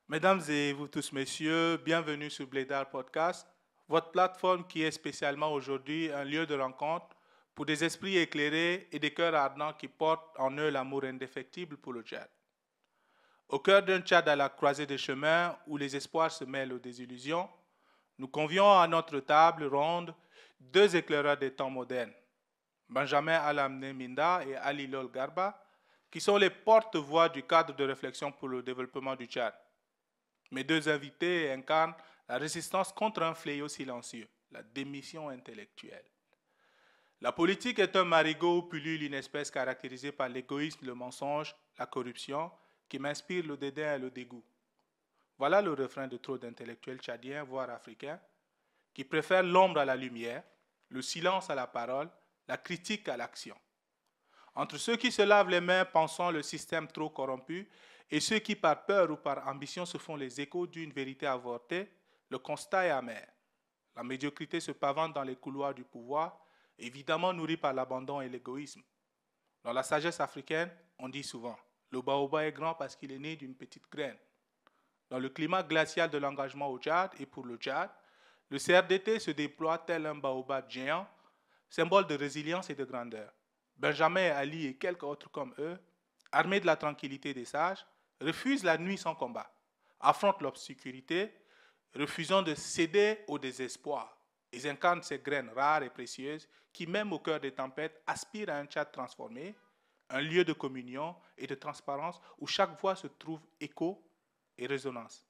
Mesdames et vous tous, messieurs, bienvenue sur Blédard Podcast, votre plateforme qui est spécialement aujourd'hui un lieu de rencontre pour des esprits éclairés et des cœurs ardents qui portent en eux l'amour indéfectible pour le Tchad. Au cœur d'un Tchad à la croisée des chemins où les espoirs se mêlent aux désillusions, nous convions à notre table ronde deux éclaireurs des temps modernes, Benjamin Alamne Minda et Ali Lol Garba, qui sont les porte-voix du cadre de réflexion pour le développement du Tchad. Mes deux invités incarnent la résistance contre un fléau silencieux, la démission intellectuelle. La politique est un marigot où pullule une espèce caractérisée par l'égoïsme, le mensonge, la corruption, qui m'inspire le dédain et le dégoût. Voilà le refrain de trop d'intellectuels tchadiens, voire africains, qui préfèrent l'ombre à la lumière, le silence à la parole, la critique à l'action. Entre ceux qui se lavent les mains pensant le système trop corrompu et ceux qui, par peur ou par ambition, se font les échos d'une vérité avortée, le constat est amer. La médiocrité se pavane dans les couloirs du pouvoir, évidemment nourrie par l'abandon et l'égoïsme. Dans la sagesse africaine, on dit souvent, le baobab est grand parce qu'il est né d'une petite graine. Dans le climat glacial de l'engagement au Tchad et pour le Tchad, le CRDT se déploie tel un baobab géant, symbole de résilience et de grandeur. Benjamin, Ali et quelques autres comme eux, armés de la tranquillité des sages, refusent la nuit sans combat, affrontent l'obscurité, refusant de céder au désespoir. Ils incarnent ces graines rares et précieuses qui, même au cœur des tempêtes, aspirent à un Tchad transformé, un lieu de communion et de transparence où chaque voix se trouve écho et résonance.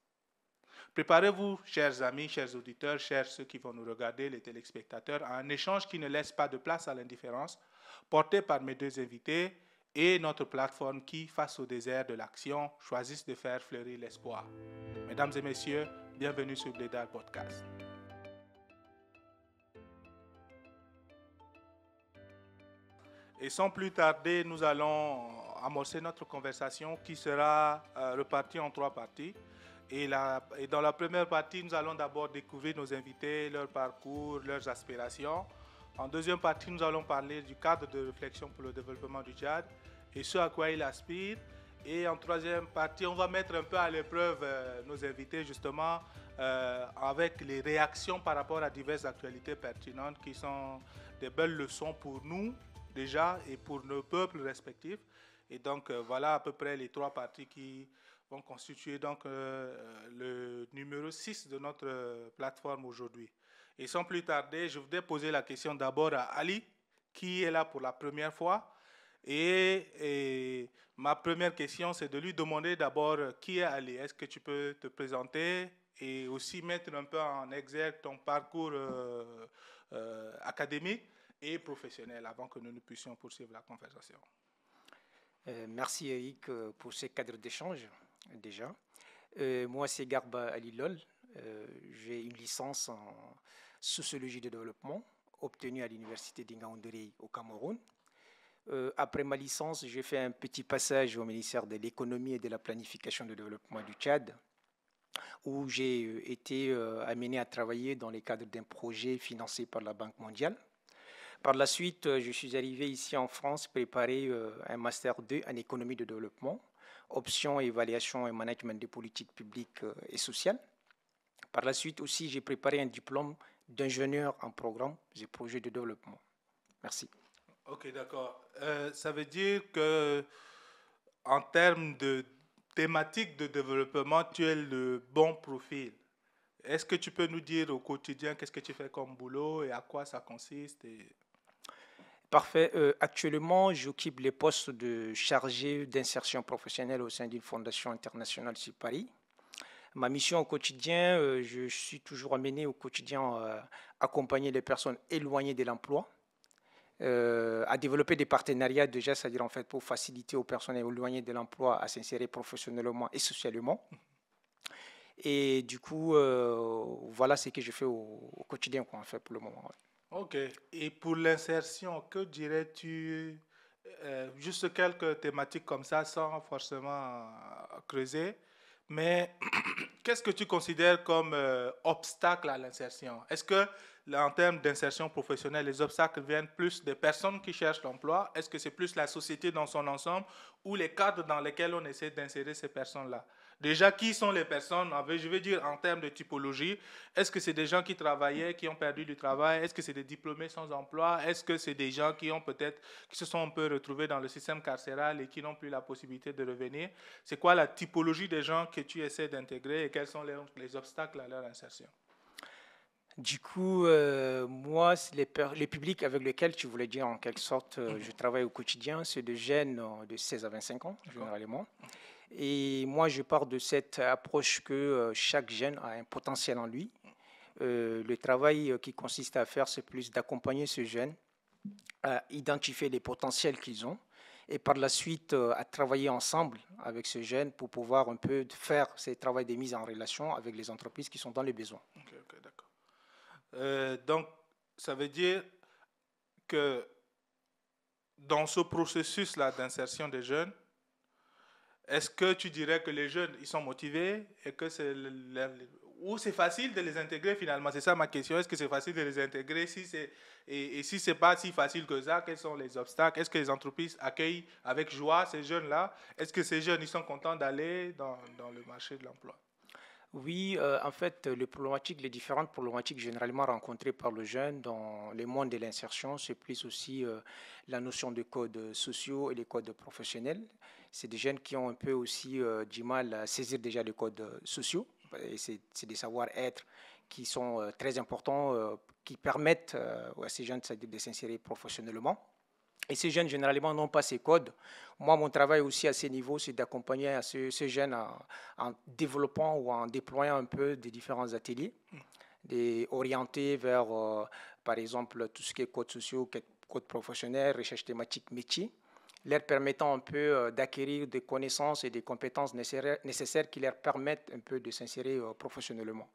Préparez-vous, chers amis, chers auditeurs, chers ceux qui vont nous regarder, les téléspectateurs, à un échange qui ne laisse pas de place à l'indifférence, porté par mes deux invités et notre plateforme qui, face au désert de l'action, choisissent de faire fleurir l'espoir. Mesdames et messieurs, bienvenue sur Blédard Podcast. Et sans plus tarder, nous allons amorcer notre conversation qui sera repartie en trois parties. Et dans la première partie, nous allons d'abord découvrir nos invités, leur parcours, leurs aspirations. En deuxième partie, nous allons parler du cadre de réflexion pour le développement du Tchad et ce à quoi il aspire. Et en troisième partie, on va mettre un peu à l'épreuve nos invités justement avec les réactions par rapport à diverses actualités pertinentes qui sont des belles leçons pour nous déjà et pour nos peuples respectifs. Et donc voilà à peu près les trois parties qui vont constituer donc le numéro 6 de notre plateforme aujourd'hui. Et sans plus tarder, je voudrais poser la question d'abord à Ali, qui est là pour la première fois. Et ma première question, c'est de lui demander d'abord qui est Ali. Est-ce que tu peux te présenter et aussi mettre un peu en exergue ton parcours académique et professionnel avant que nous ne puissions poursuivre la conversation. Merci Eric pour ces cadres d'échange déjà. Moi c'est Garba Ali Lol. J'ai une licence en sociologie de développement obtenue à l'université d'Ingaoundéré au Cameroun. Après ma licence, j'ai fait un petit passage au ministère de l'économie et de la planification de développement du Tchad, où j'ai été amené à travailler dans le cadre d'un projet financé par la Banque mondiale. Par la suite, je suis arrivé ici en France préparer un Master 2 en économie de développement, option évaluation et management des politiques publiques et sociales. Par la suite aussi, j'ai préparé un diplôme d'ingénieur en programme et projets de développement. Merci. Ok, d'accord. Ça veut dire que en termes de thématique de développement, tu es le bon profil. Est-ce que tu peux nous dire au quotidien qu'est-ce que tu fais comme boulot et à quoi ça consiste Parfait. Actuellement, j'occupe les postes de chargé d'insertion professionnelle au sein d'une fondation internationale sur Paris. Ma mission au quotidien, je suis toujours amené au quotidien à accompagner les personnes éloignées de l'emploi, à développer des partenariats déjà, c'est-à-dire en fait pour faciliter aux personnes éloignées de l'emploi à s'insérer professionnellement et socialement. Et du coup, voilà ce que je fais au quotidien qu'on fait pour le moment. Ok. Et pour l'insertion, que dirais-tu juste quelques thématiques comme ça sans forcément creuser. Mais qu'est-ce que tu considères comme obstacle à l'insertion? Est-ce que là, en termes d'insertion professionnelle, les obstacles viennent plus des personnes qui cherchent l'emploi? Est-ce que c'est plus la société dans son ensemble ou les cadres dans lesquels on essaie d'insérer ces personnes-là? Déjà, qui sont les personnes, je veux dire en termes de typologie, est-ce que c'est des gens qui travaillaient, qui ont perdu du travail? Est-ce que c'est des diplômés sans emploi? Est-ce que c'est des gens qui ont peut-être, qui se sont un peu retrouvés dans le système carcéral et qui n'ont plus la possibilité de revenir? C'est quoi la typologie des gens que tu essaies d'intégrer et quels sont les obstacles à leur insertion? Du coup, moi, les publics avec lesquels tu voulais dire en quelque sorte, je travaille au quotidien, c'est des jeunes de 16 à 25 ans, généralement. Et moi, je pars de cette approche que chaque jeune a un potentiel en lui. Le travail qui consiste à faire, c'est plus d'accompagner ce jeune à identifier les potentiels qu'ils ont et par la suite à travailler ensemble avec ce jeune pour pouvoir un peu faire ce travail de mise en relation avec les entreprises qui sont dans les besoins. Ok, d'accord. Donc, ça veut dire que dans ce processus-là d'insertion des jeunes, est-ce que tu dirais que les jeunes, ils sont motivés et que ou c'est facile de les intégrer finalement? C'est ça ma question. Est-ce que c'est facile de les intégrer? Et si ce n'est pas si facile que ça, quels sont les obstacles? Est-ce que les entreprises accueillent avec joie ces jeunes-là? Est-ce que ces jeunes, ils sont contents d'aller dans le marché de l'emploi? Oui, en fait, les différentes problématiques généralement rencontrées par le jeune dans le monde de l'insertion, c'est plus aussi la notion de codes sociaux et les codes professionnels. C'est des jeunes qui ont un peu aussi du mal à saisir déjà les codes sociaux. Et c'est des savoir-être qui sont très importants, qui permettent à ces jeunes, c'est-à-dire de s'insérer professionnellement. Et ces jeunes, généralement, n'ont pas ces codes. Moi, mon travail aussi à ce niveau, c'est d'accompagner ces jeunes en développant ou en déployant un peu des différents ateliers, orientés vers, par exemple, tout ce qui est codes sociaux, codes professionnels, recherche thématique, métier, leur permettant un peu d'acquérir des connaissances et des compétences nécessaires qui leur permettent un peu de s'insérer professionnellement.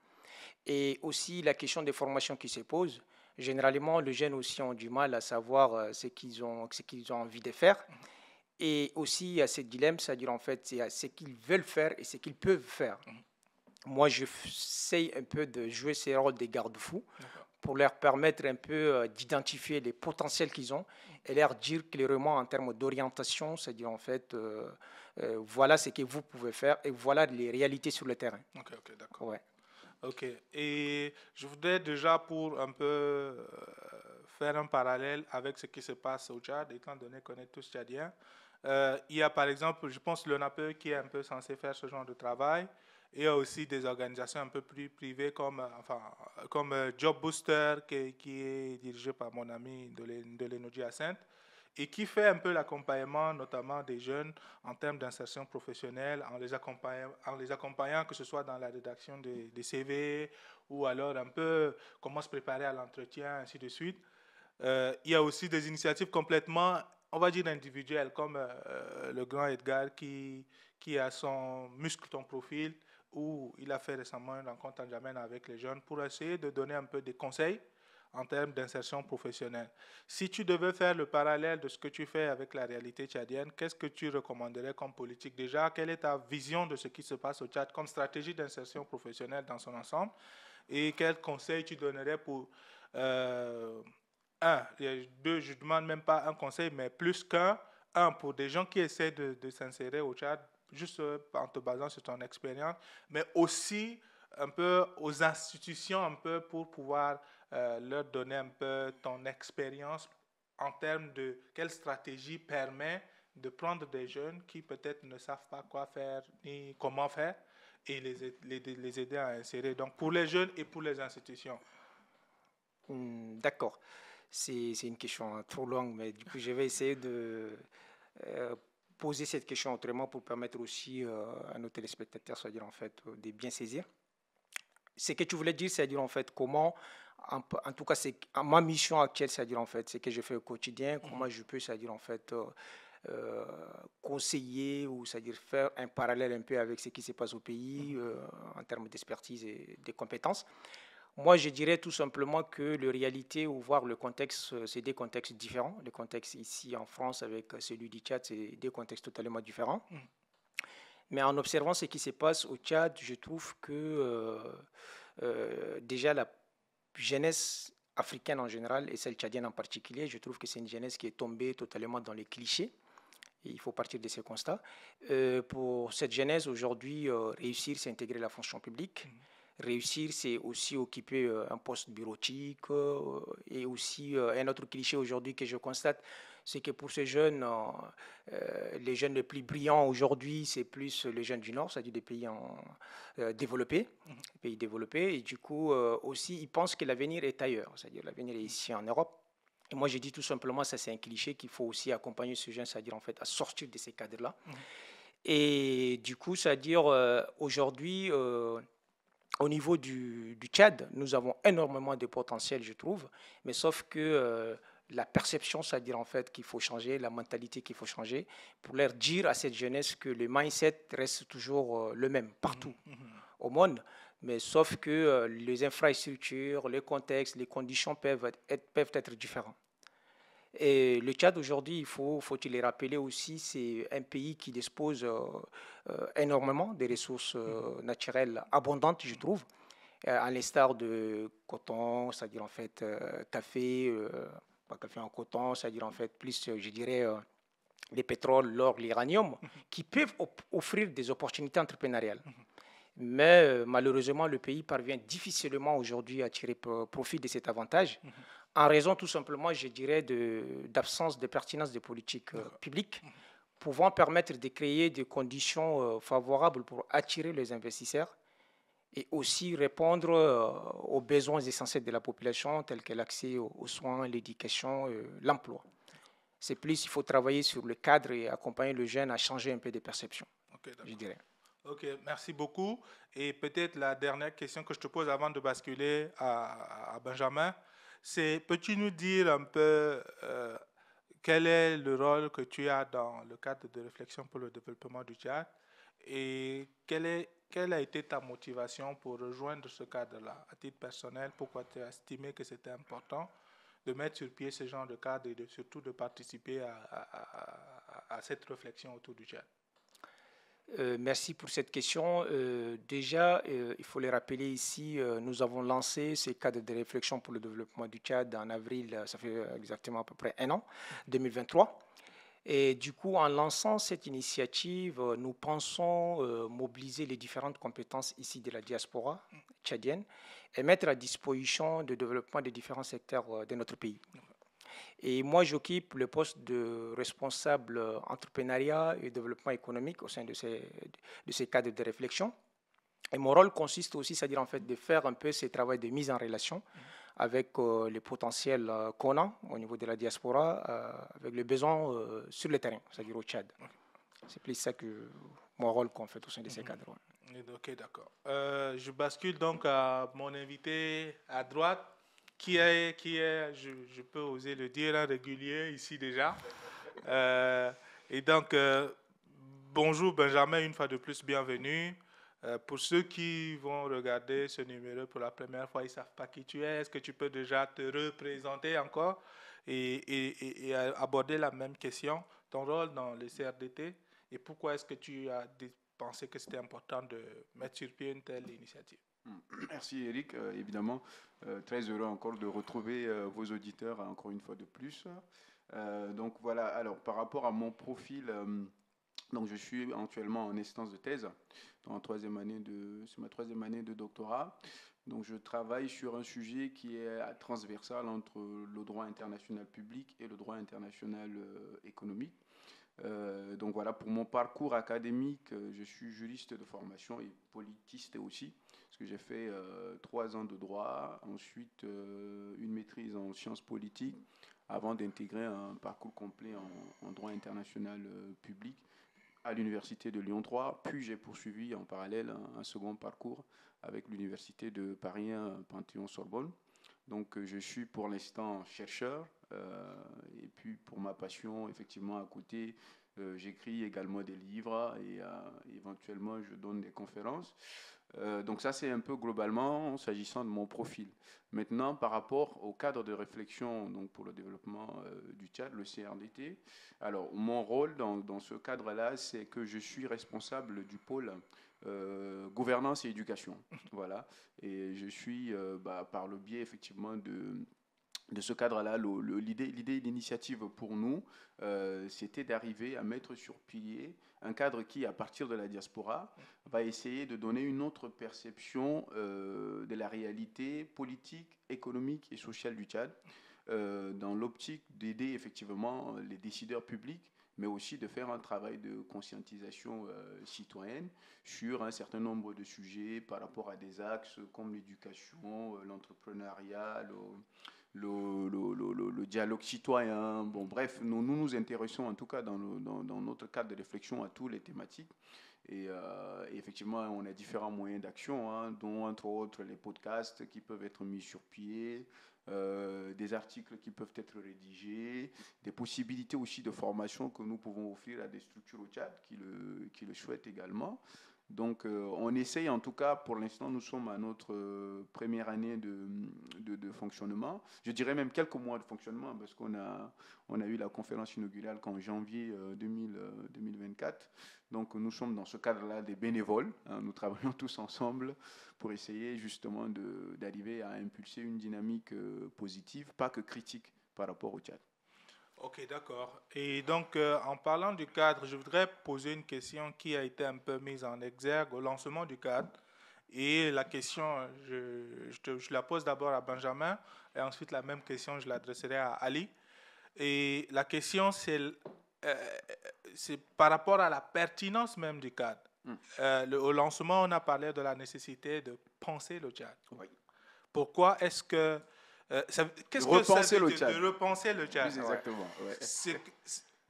Et aussi la question des formations qui se pose. Généralement, les jeunes aussi ont du mal à savoir ce qu'ils ont envie de faire. Et aussi, il y a ce dilemme, c'est-à-dire en fait, c'est ce qu'ils veulent faire et ce qu'ils peuvent faire. Moi, j'essaie un peu de jouer ces rôles des garde-fous pour leur permettre un peu d'identifier les potentiels qu'ils ont et leur dire clairement en termes d'orientation, c'est-à-dire en fait, voilà ce que vous pouvez faire et voilà les réalités sur le terrain. Ok, d'accord. Ouais. Ok, et je voudrais déjà pour un peu faire un parallèle avec ce qui se passe au Tchad, étant donné qu'on est tous tchadiens. Il y a par exemple, je pense, l'ONAPE qui est un peu censé faire ce genre de travail. Il y a aussi des organisations un peu plus privées comme Job Booster qui est dirigé par mon ami de l'Enoji Ascent et qui fait un peu l'accompagnement notamment des jeunes en termes d'insertion professionnelle, en les accompagnant que ce soit dans la rédaction des CV ou alors un peu comment se préparer à l'entretien, ainsi de suite. Il y a aussi des initiatives complètement, on va dire, individuelles, comme le grand Edgar qui a son Muscle ton profil, où il a fait récemment une rencontre en Djamena avec les jeunes pour essayer de donner un peu des conseils en termes d'insertion professionnelle. Si tu devais faire le parallèle de ce que tu fais avec la réalité tchadienne, qu'est-ce que tu recommanderais comme politique? Déjà, quelle est ta vision de ce qui se passe au Tchad comme stratégie d'insertion professionnelle dans son ensemble? Et quels conseils tu donnerais pour... deux, je ne demande même pas un conseil, mais plus qu'un. Un, pour des gens qui essaient de s'insérer au Tchad, juste en te basant sur ton expérience, mais aussi un peu aux institutions, un peu pour pouvoir leur donner un peu ton expérience en termes de quelle stratégie permet de prendre des jeunes qui peut-être ne savent pas quoi faire ni comment faire et les aider à insérer. Donc pour les jeunes et pour les institutions. D'accord. C'est une question trop longue, mais du coup, je vais essayer de poser cette question autrement pour permettre aussi à nos téléspectateurs, c'est-à-dire en fait, de bien saisir. Ce que tu voulais dire, c'est-à-dire en fait comment, en tout cas, c'est ma mission actuelle, c'est-à-dire en fait, ce que je fais au quotidien, comment je peux, c'est-à-dire en fait, conseiller ou c'est-à-dire faire un parallèle un peu avec ce qui se passe au pays en termes d'expertise et de compétences. Moi, je dirais tout simplement que la réalité ou voir le contexte, c'est des contextes différents. Le contexte ici en France avec celui du Tchad, c'est des contextes totalement différents. Mais en observant ce qui se passe au Tchad, je trouve que déjà la jeunesse africaine en général et celle tchadienne en particulier. Je trouve que c'est une jeunesse qui est tombée totalement dans les clichés. Et il faut partir de ces constats. Pour cette jeunesse, aujourd'hui, réussir, c'est intégrer la fonction publique. Réussir, c'est aussi occuper un poste bureautique. Et aussi, un autre cliché aujourd'hui que je constate, c'est que pour ces jeunes, les jeunes les plus brillants aujourd'hui, c'est plus les jeunes du Nord, c'est-à-dire des pays développés, pays développés. Et du coup, aussi, ils pensent que l'avenir est ailleurs, c'est-à-dire l'avenir est ici en Europe. Et moi, je dis tout simplement, ça c'est un cliché qu'il faut aussi accompagner ce jeune, c'est-à-dire en fait à sortir de ces cadres-là. Et du coup, c'est-à-dire aujourd'hui, au niveau du Tchad, nous avons énormément de potentiel, je trouve, mais sauf que la perception, c'est-à-dire en fait qu'il faut changer, la mentalité qu'il faut changer, pour leur dire à cette jeunesse que le mindset reste toujours le même partout au monde, mais sauf que les infrastructures, les contextes, les conditions peuvent être différents. Et le Tchad aujourd'hui, faut-il les rappeler aussi, c'est un pays qui dispose énormément de ressources naturelles abondantes, je trouve, à l'instar de coton, c'est-à-dire en fait café, pas café en coton, c'est-à-dire en fait plus, je dirais, les pétroles, l'or, l'uranium, qui peuvent offrir des opportunités entrepreneuriales. Mais malheureusement, le pays parvient difficilement aujourd'hui à tirer profit de cet avantage, en raison tout simplement, je dirais, d'absence de pertinence des politiques publiques, pouvant permettre de créer des conditions favorables pour attirer les investisseurs et aussi répondre aux besoins essentiels de la population, tels que l'accès aux soins, l'éducation, l'emploi. C'est plus, il faut travailler sur le cadre et accompagner le jeune à changer un peu de perception, je dirais. Ok, merci beaucoup. Et peut-être la dernière question que je te pose avant de basculer à Benjamin, c'est peux-tu nous dire un peu quel est le rôle que tu as dans le cadre de réflexion pour le développement du Tchad et quelle a été ta motivation pour rejoindre ce cadre-là à titre personnel? Pourquoi tu as estimé que c'était important de mettre sur pied ce genre de cadre et surtout de participer à cette réflexion autour du Tchad? Merci pour cette question. Déjà, il faut le rappeler ici, nous avons lancé ces cadres de réflexion pour le développement du Tchad en avril, ça fait exactement à peu près un an, 2023. Et du coup, en lançant cette initiative, nous pensons mobiliser les différentes compétences ici de la diaspora tchadienne et mettre à disposition le développement des différents secteurs de notre pays. Et moi, j'occupe le poste de responsable entrepreneuriat et développement économique au sein de ces cadres de réflexion. Et mon rôle consiste aussi, c'est-à-dire en fait de faire un peu ce travail de mise en relation avec les potentiels qu'on a au niveau de la diaspora, avec les besoins sur le terrain, c'est-à-dire au Tchad. C'est plus ça que mon rôle qu'on fait au sein de ces cadres. Ok, d'accord. Je bascule donc à mon invité à droite, qui est je peux oser le dire, un régulier ici déjà. Et donc, bonjour Benjamin, une fois de plus, bienvenue. Pour ceux qui vont regarder ce numéro pour la première fois, ils ne savent pas qui tu es. Est-ce que tu peux déjà te représenter encore et aborder la même question, ton rôle dans le CRDT et pourquoi est-ce que tu as pensé que c'était important de mettre sur pied une telle initiative? Merci Eric, évidemment, très heureux encore de retrouver vos auditeurs encore une fois de plus. Donc voilà, alors par rapport à mon profil, donc je suis actuellement en instance de thèse, dans c'est ma troisième année de doctorat. Donc je travaille sur un sujet qui est transversal entre le droit international public et le droit international économique. Donc voilà, pour mon parcours académique, je suis juriste de formation et politiste aussi, parce que j'ai fait 3 ans de droit, ensuite une maîtrise en sciences politiques, avant d'intégrer un parcours complet en droit international public à l'université de Lyon 3, puis j'ai poursuivi en parallèle un second parcours avec l'université de Paris 1 Panthéon-Sorbonne. Donc je suis pour l'instant chercheur et puis pour ma passion, effectivement à côté, j'écris également des livres et éventuellement je donne des conférences. Donc ça c'est un peu globalement s'agissant de mon profil. Maintenant par rapport au cadre de réflexion donc pour le développement du Tchad, le CRDT, alors mon rôle dans ce cadre-là c'est que je suis responsable du pôle gouvernance et éducation. Voilà. Et je suis, par le biais effectivement de ce cadre-là, l'initiative pour nous, c'était d'arriver à mettre sur pied un cadre qui, à partir de la diaspora, va essayer de donner une autre perception de la réalité politique, économique et sociale du Tchad, dans l'optique d'aider effectivement les décideurs publics, mais aussi de faire un travail de conscientisation citoyenne sur un certain nombre de sujets par rapport à des axes comme l'éducation, l'entrepreneuriat, le dialogue citoyen. Bon, bref, nous nous intéressons en tout cas dans notre cadre de réflexion à toutes les thématiques. Et effectivement, on a différents moyens d'action, hein, dont entre autres les podcasts qui peuvent être mis sur pied, des articles qui peuvent être rédigés, des possibilités aussi de formation que nous pouvons offrir à des structures au Tchad qui le souhaitent également. Donc, on essaye, en tout cas, pour l'instant, nous sommes à notre première année de fonctionnement. Je dirais même quelques mois de fonctionnement, parce qu'on a eu la conférence inaugurale qu'en janvier 2024. Donc, nous sommes dans ce cadre-là des bénévoles. Hein, nous travaillons tous ensemble pour essayer justement d'arriver à impulser une dynamique positive, pas que critique, par rapport au Tchad. Ok, d'accord. Et donc, en parlant du cadre, je voudrais poser une question qui a été un peu mise en exergue au lancement du cadre. Et la question, je la pose d'abord à Benjamin, et ensuite la même question, je l'adresserai à Ali. Et la question, c'est par rapport à la pertinence même du cadre. Au lancement, on a parlé de la nécessité de penser le Tchad. Oui. Pourquoi est-ce que... qu'est-ce que ça veut dire de repenser le Tchad? Oui, exactement. Ouais.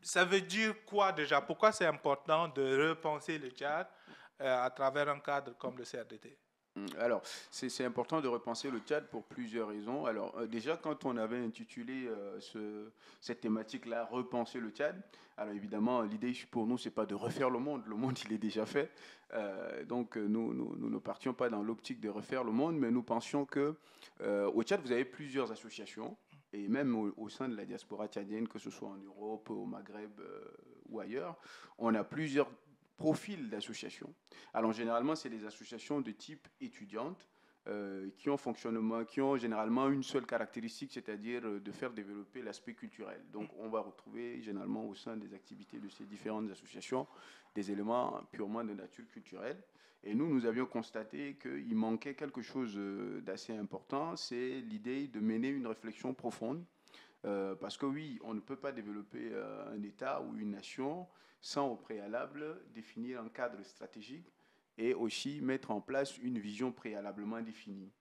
Ça veut dire quoi déjà? Pourquoi c'est important de repenser le Tchad à travers un cadre comme le CRDT? Alors, c'est important de repenser le Tchad pour plusieurs raisons. Alors, déjà, quand on avait intitulé cette thématique-là, repenser le Tchad, alors évidemment, l'idée pour nous, c'est pas de refaire le monde. Le monde, il est déjà fait. Donc, nous ne partions pas dans l'optique de refaire le monde, mais nous pensions que au Tchad, vous avez plusieurs associations, et même au sein de la diaspora tchadienne, que ce soit en Europe, au Maghreb ou ailleurs, on a plusieurs profil d'associations. Alors généralement, c'est des associations de type étudiante qui ont généralement une seule caractéristique, c'est-à-dire de faire développer l'aspect culturel. Donc on va retrouver généralement au sein des activités de ces différentes associations des éléments purement de nature culturelle. Et nous avions constaté qu'il manquait quelque chose d'assez important, c'est l'idée de mener une réflexion profonde. Parce que oui, on ne peut pas développer un État ou une nation sans au préalable définir un cadre stratégique et aussi mettre en place une vision préalablement définie.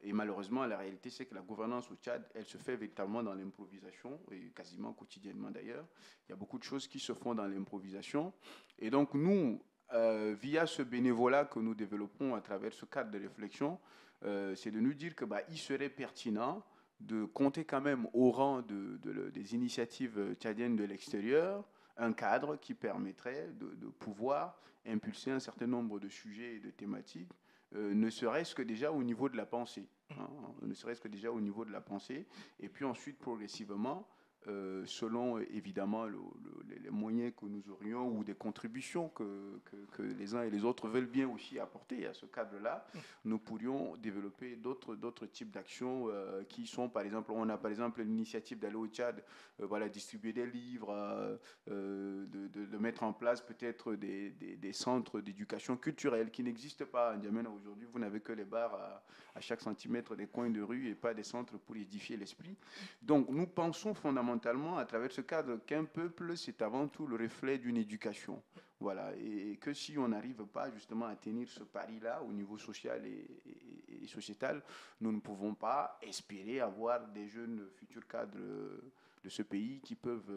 Et malheureusement, la réalité, c'est que la gouvernance au Tchad, elle se fait véritablement dans l'improvisation, et quasiment quotidiennement d'ailleurs. Il y a beaucoup de choses qui se font dans l'improvisation. Et donc nous, via ce bénévolat que nous développons à travers ce cadre de réflexion, c'est de nous dire que il serait pertinent de compter quand même au rang des initiatives tchadiennes de l'extérieur, un cadre qui permettrait de pouvoir impulser un certain nombre de sujets et de thématiques, ne serait-ce que déjà au niveau de la pensée. Hein, ne serait-ce que déjà au niveau de la pensée. Et puis ensuite, progressivement, selon évidemment les moyens que nous aurions ou des contributions que les uns et les autres veulent bien aussi apporter à ce cadre-là, nous pourrions développer d'autres types d'actions qui sont, par exemple, on a par exemple l'initiative d'aller au Tchad, distribuer des livres, de mettre en place peut-être des centres d'éducation culturelle qui n'existent pas. En N'Djamena aujourd'hui, vous n'avez que les bars à chaque centimètre des coins de rue et pas des centres pour édifier l'esprit. Donc nous pensons fondamentalement à travers ce cadre qu'un peuple, c'est avant tout le reflet d'une éducation. Voilà, et que si on n'arrive pas justement à tenir ce pari-là au niveau social et sociétal, nous ne pouvons pas espérer avoir des jeunes futurs cadres de ce pays qui peuvent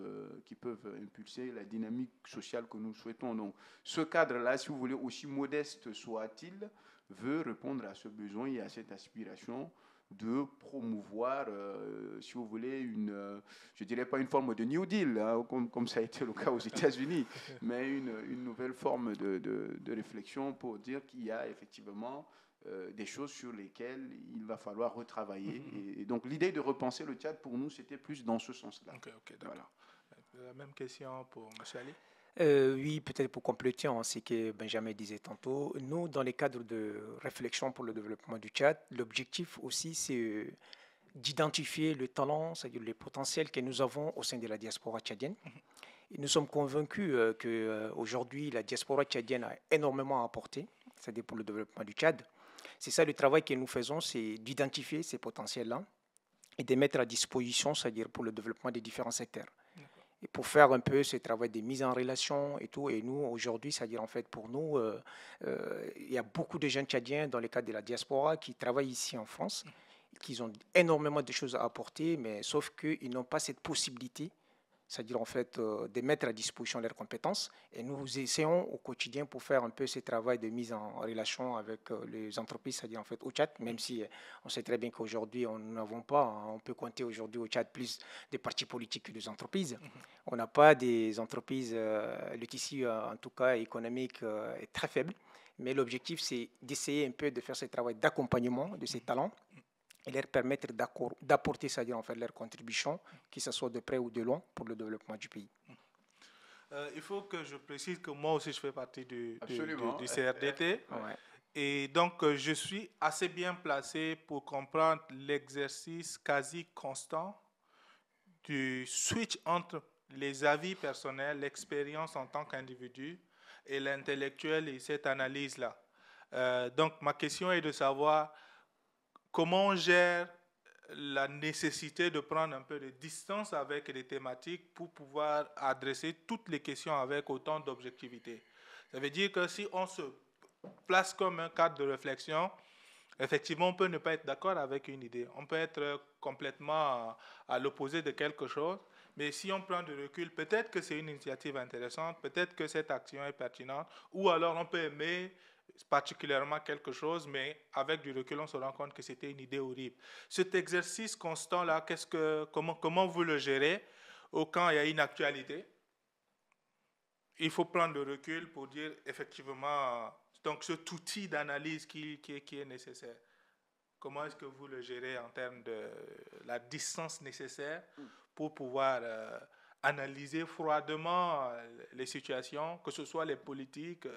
impulser la dynamique sociale que nous souhaitons. Donc ce cadre-là, si vous voulez, aussi modeste soit-il, veut répondre à ce besoin et à cette aspiration de promouvoir, si vous voulez, je dirais pas une forme de New Deal, hein, comme ça a été le cas aux États-Unis, mais une nouvelle forme de réflexion pour dire qu'il y a effectivement des choses sur lesquelles il va falloir retravailler. Et donc l'idée de repenser le Tchad, pour nous, c'était plus dans ce sens-là. Ok, d'accord. Voilà. La même question pour M. Ali. Oui, peut-être pour compléter ce que Benjamin disait tantôt, nous, dans les cadres de réflexion pour le développement du Tchad, l'objectif aussi, c'est d'identifier le talent, c'est-à-dire le potentiel que nous avons au sein de la diaspora tchadienne. Et nous sommes convaincus qu'aujourd'hui, la diaspora tchadienne a énormément à apporter, c'est-à-dire pour le développement du Tchad. C'est ça le travail que nous faisons, c'est d'identifier ces potentiels-là et de mettre à disposition, c'est-à-dire pour le développement des différents secteurs. Et pour faire un peu ce travail de mise en relation et tout, et nous, aujourd'hui, c'est-à-dire en fait pour nous, il y a beaucoup de jeunes Tchadiens dans le cadre de la diaspora qui travaillent ici en France, qui ont énormément de choses à apporter, mais sauf qu'ils n'ont pas cette possibilité, c'est-à-dire en fait de mettre à disposition leurs compétences. Et nous essayons au quotidien pour faire un peu ce travail de mise en relation avec les entreprises, c'est-à-dire en fait au Tchad, même si on sait très bien qu'aujourd'hui on n'avons pas, on peut compter aujourd'hui au Tchad plus des partis politiques que des entreprises. On n'a pas des entreprises, le tissu en tout cas économique est très faible, mais l'objectif c'est d'essayer un peu de faire ce travail d'accompagnement de ces talents et leur permettre d'apporter, c'est-à-dire en fait leur contribution, que ce soit de près ou de loin, pour le développement du pays. Il faut que je précise que moi aussi je fais partie du CRDT. Ouais. Et donc je suis assez bien placé pour comprendre l'exercice quasi constant du switch entre les avis personnels, l'expérience en tant qu'individu et l'intellectuel et cette analyse-là. Donc ma question est de savoir comment on gère la nécessité de prendre un peu de distance avec les thématiques pour pouvoir adresser toutes les questions avec autant d'objectivité. Ça veut dire que si on se place comme un cadre de réflexion, effectivement, on peut ne pas être d'accord avec une idée. On peut être complètement à l'opposé de quelque chose, mais si on prend du recul, peut-être que c'est une initiative intéressante, peut-être que cette action est pertinente, ou alors on peut aimer particulièrement quelque chose, mais avec du recul, on se rend compte que c'était une idée horrible. Cet exercice constant-là, comment vous le gérez quand il y a une actualité? Il faut prendre le recul pour dire effectivement, donc cet outil d'analyse qui est nécessaire. Comment est-ce que vous le gérez en termes de la distance nécessaire pour pouvoir analyser froidement les situations, que ce soit les politiques,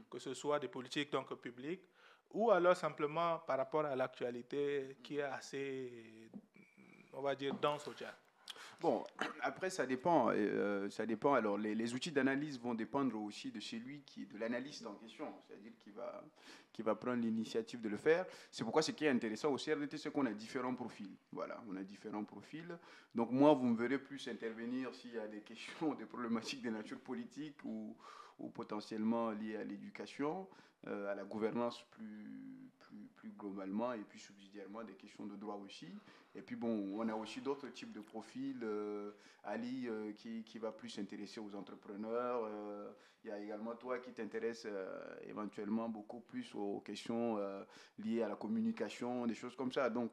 que ce soit des politiques donc publiques, ou alors simplement par rapport à l'actualité qui est assez, on va dire, dense au Tchad? Bon, après, ça dépend. Ça dépend. Alors, les outils d'analyse vont dépendre aussi de celui de l'analyste en question, c'est-à-dire qui va prendre l'initiative de le faire. C'est pourquoi ce qui est intéressant au CRDT, c'est qu'on a différents profils. Voilà, on a différents profils. Donc, moi, vous me verrez plus intervenir s'il y a des questions, des problématiques de nature politique ou potentiellement liées à l'éducation, à la gouvernance plus globalement, et puis subsidiairement des questions de droit aussi. Et puis bon, on a aussi d'autres types de profils. Ali qui va plus s'intéresser aux entrepreneurs. Il y a également toi qui t'intéresse éventuellement beaucoup plus aux questions liées à la communication, des choses comme ça. Donc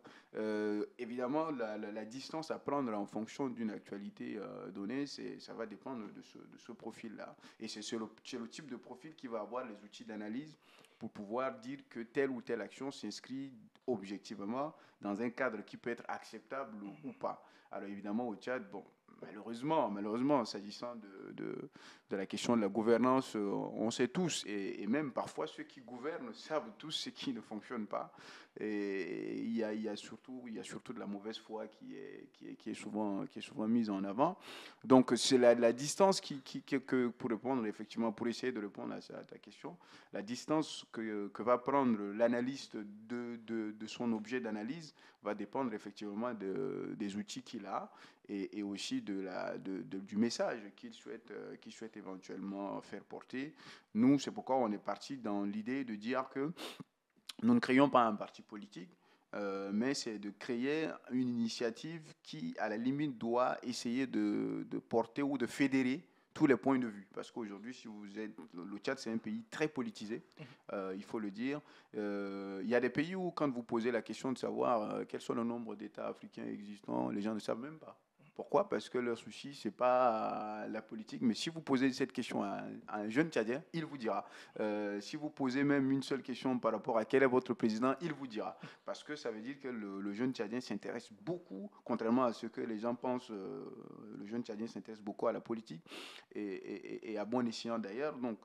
évidemment, la distance à prendre en fonction d'une actualité donnée, ça va dépendre de ce profil-là. Et c'est le type de profil qui va avoir les outils d'analyse pour pouvoir dire que telle ou telle action s'inscrit objectivement dans un cadre qui peut être acceptable ou pas. Alors évidemment au Tchad, bon, malheureusement, s'agissant de la question de la gouvernance, on sait tous, et même parfois ceux qui gouvernent savent tous ce qui ne fonctionne pas. Et il y a surtout de la mauvaise foi qui est souvent mise en avant. Donc c'est la distance pour répondre effectivement, pour essayer de répondre à ta question, la distance que va prendre l'analyste de son objet d'analyse va dépendre effectivement des outils qu'il a et aussi du message qu'il souhaite éventuellement faire porter. Nous, c'est pourquoi on est parti dans l'idée de dire que nous ne créons pas un parti politique, mais c'est de créer une initiative qui, à la limite, doit essayer de porter ou de fédérer tous les points de vue. Parce qu'aujourd'hui, le Tchad, c'est un pays très politisé, il faut le dire. Il y a des pays où, quand vous posez la question de savoir quels sont le nombre d'États africains existants, les gens ne savent même pas. Pourquoi? Parce que leur souci, c'est pas la politique. Mais si vous posez cette question à un jeune Tchadien, il vous dira. Si vous posez même une seule question par rapport à quel est votre président, il vous dira. Parce que ça veut dire que le jeune Tchadien s'intéresse beaucoup, contrairement à ce que les gens pensent, le jeune Tchadien s'intéresse beaucoup à la politique et à bon escient d'ailleurs. Donc,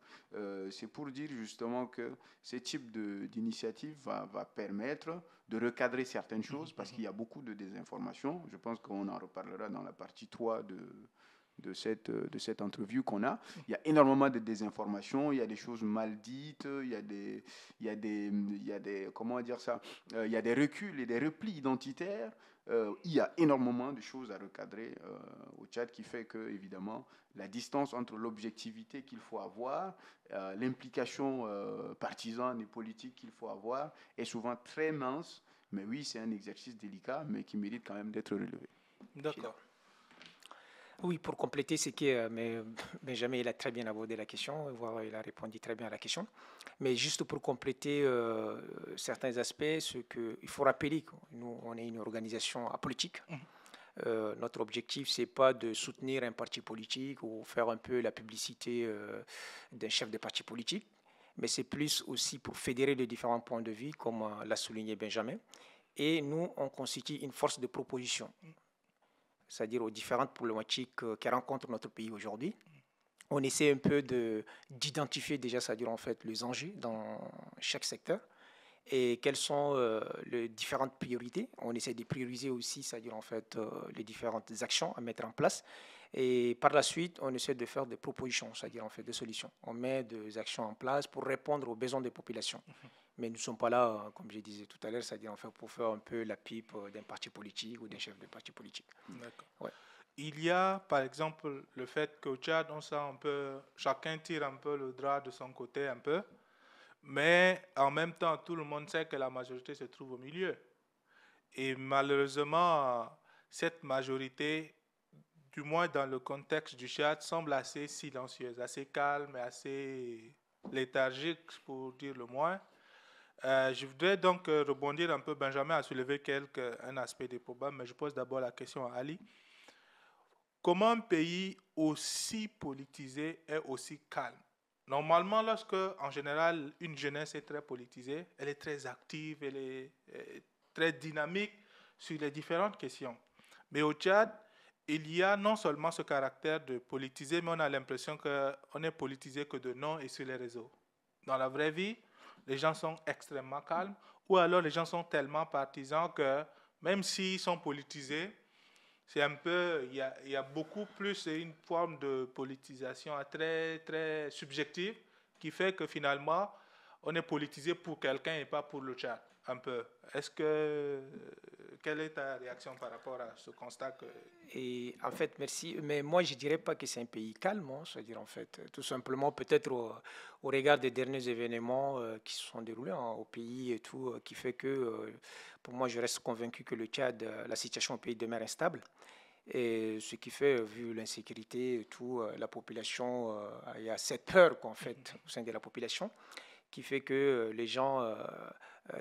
c'est pour dire justement que ce type d'initiative va permettre de recadrer certaines choses parce qu'il y a beaucoup de désinformation. Je pense qu'on en reparlera dans la partie 3 de cette interview qu'on a. Il y a énormément de désinformation, il y a des choses mal dites, il y a des comment dire ça, il y a des reculs et des replis identitaires. Il y a énormément de choses à recadrer au Tchad qui fait que, évidemment, la distance entre l'objectivité qu'il faut avoir, l'implication partisane et politique qu'il faut avoir est souvent très mince. Mais oui, c'est un exercice délicat, mais qui mérite quand même d'être relevé. D'accord. Oui, pour compléter ce que Benjamin il a très bien abordé la question, voire il a répondu très bien à la question. Mais juste pour compléter certains aspects, il faut rappeler que nous, on est une organisation apolitique. Notre objectif, c'est pas de soutenir un parti politique ou faire un peu la publicité d'un chef de parti politique, mais c'est plus aussi pour fédérer les différents points de vue, comme l'a souligné Benjamin. Et nous, on constitue une force de proposition, c'est-à-dire aux différentes problématiques que rencontre notre pays aujourd'hui. On essaie un peu d'identifier déjà, c'est-à-dire en fait les enjeux dans chaque secteur et quelles sont les différentes priorités. On essaie de prioriser aussi, c'est-à-dire en fait les différentes actions à mettre en place. Et par la suite, on essaie de faire des propositions, c'est-à-dire en fait des solutions. On met des actions en place pour répondre aux besoins des populations. Mais nous ne sommes pas là, comme je disais tout à l'heure, c'est-à-dire en fait pour faire un peu la pipe d'un parti politique ou d'un chef de parti politique. D'accord. Ouais. Il y a, par exemple, le fait qu'au Tchad, on sent un peu, chacun tire un peu le drap de son côté un peu, mais en même temps, tout le monde sait que la majorité se trouve au milieu. Et malheureusement, cette majorité, du moins dans le contexte du Tchad, semble assez silencieuse, assez calme et assez léthargique, pour dire le moins. Je voudrais donc rebondir un peu. Benjamin a soulevé un aspect des problèmes, mais je pose d'abord la question à Ali. Comment un pays aussi politisé est aussi calme? Normalement, lorsque, en général, une jeunesse est très politisée, elle est très active, elle est très dynamique sur les différentes questions. Mais au Tchad, il y a non seulement ce caractère de politisé, mais on a l'impression qu'on est politisé que de nom et sur les réseaux. Dans la vraie vie, les gens sont extrêmement calmes, ou alors les gens sont tellement partisans que même s'ils sont politisés, c'est un peu, il y a beaucoup plus une forme de politisation très, très subjective qui fait que finalement, on est politisé pour quelqu'un et pas pour le Tchad, un peu. Quelle est ta réaction par rapport à ce constat que... Et en fait, merci. Mais moi, je ne dirais pas que c'est un pays calme, hein, c'est-à-dire en fait, tout simplement, peut-être au regard des derniers événements qui se sont déroulés au pays et tout, qui fait que, pour moi, je reste convaincu que le Tchad, la situation au pays demeure instable. Et ce qui fait, vu l'insécurité et tout, la population, il y a cette peur qu'en fait, au sein de la population, qui fait que les gens